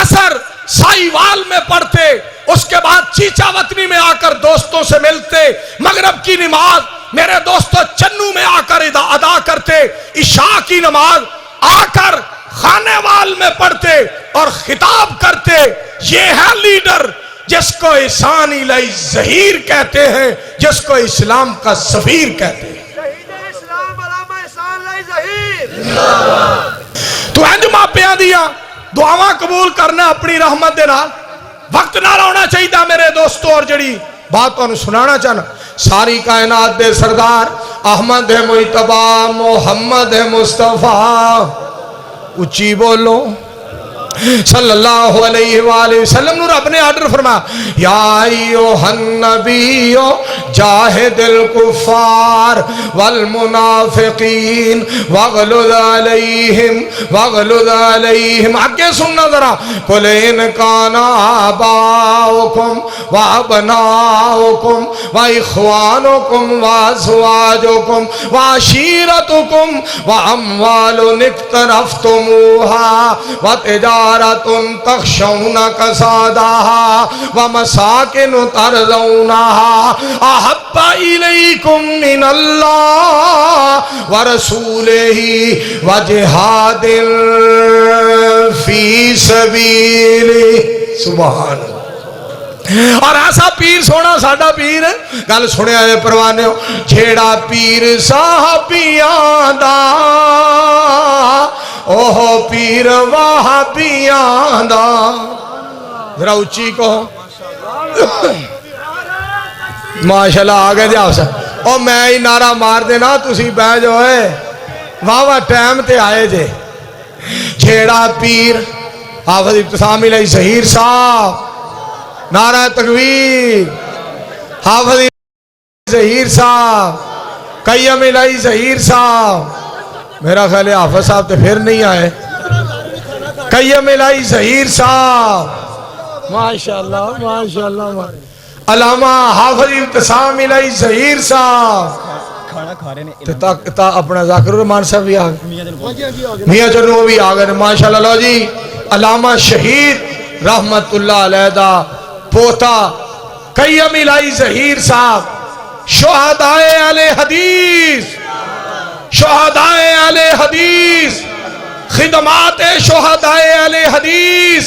C: عصر سائی وال میں پڑھتے, اس کے بعد چیچا وطنی میں آ کر دوستوں سے ملتے, مغرب کی نماز میرے دوستوں چنو میں آ کر ادا کرتے, عشاء کی نماز آ کر خانے وال میں پڑھتے اور خطاب کرتے. یہ ہے لیڈر جس کو احسان الہی ظہیر کہتے ہیں, جس کو اسلام کا سفیر کہتے ہیں. تو انج ماپیاں دیا دعاواں قبول کرنا اپنی رحمت دے نال وقت نہ ہونا چاہیے میرے دوستو. اور جڑی بات تو سنانا چاہنا ساری کائنات دے سردار احمد مجتبی محمد مصطفیٰ اچھی بولو صلی اللہ علیہ وآلہ وسلم نو رب نے آرڈر فرمایا یا ایوہ النبی جاہد الکفار والمنافقین واغلظ علیہم. آگے سننا ذرا قل ان کان آباؤکم وابناؤکم واخوانکم وازواجکم وعشیرتکم واموال اقترفتموها وتجارت تخشون کسادها ومساکن ترضونها احب الیکم من اللہ ورسولہ وجہاد فی سبیلہ. سبحان اللہ. اور ایسا پیر سونا ساڈا پیر گل سنیا ہے پروانے ہو جھیڑا پیر صحابیاں دا اوہ پیر وہابیاں دا. ذرا اچھی کہو ماشاءاللہ. آگے جاؤ سا او میں ہی نعرہ مار دینا تسی بہ جو ہے واہ واہ ٹائم تے آئے جے. جھیڑا پیر حافظ ابتسام الہی ظہیر صاحب نعرہ تکبیر, حافظ ظہیر صاحب, قیم الہی ظہیر صاحب. میرا خیال ہے حافظ صاحب تے پھر نہیں آئے. قیم الہی ظہیر صاحب ماشاءاللہ ماشاءاللہ. علامہ حافظ ابتسام الہی ظہیر صاحب اپنا ذاکر الرحمان صاحب بھی آگئے, میاں جنو بھی آگئے ماشاءاللہ. لو جی علامہ شہید رحمت اللہ علیہ دا پوتا قیم الہی ظہیر صاحب شہدائے اہل حدیث, شہدائے اہل حدیث, خدمات شہدائے اہل حدیث,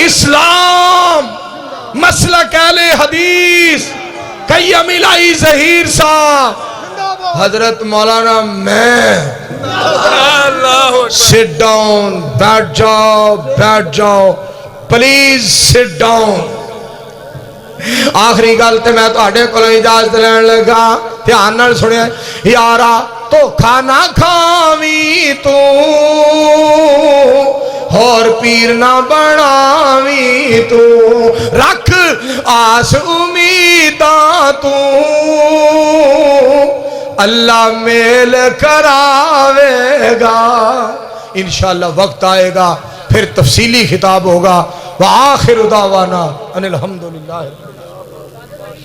C: اسلام مسلک اہل حدیث قیم الہی ظہیر صاحب. حضرت مولانا میں سٹ ڈاؤن, بیٹھ جاؤ پلیز سٹ ڈاؤن. آخری گل تے میں تہاڈے کولوں اجازت لین لگا, دھیان نال سنیا یارا تو کھانا کھاویں تو اور پیر نہ بناویں تو, رکھ آس امیداں تو اللہ میل کراوے گا. انشاءاللہ وقت آئے گا پھر تفصیلی خطاب ہوگا. وآخر دعوانا ان الحمدللہ.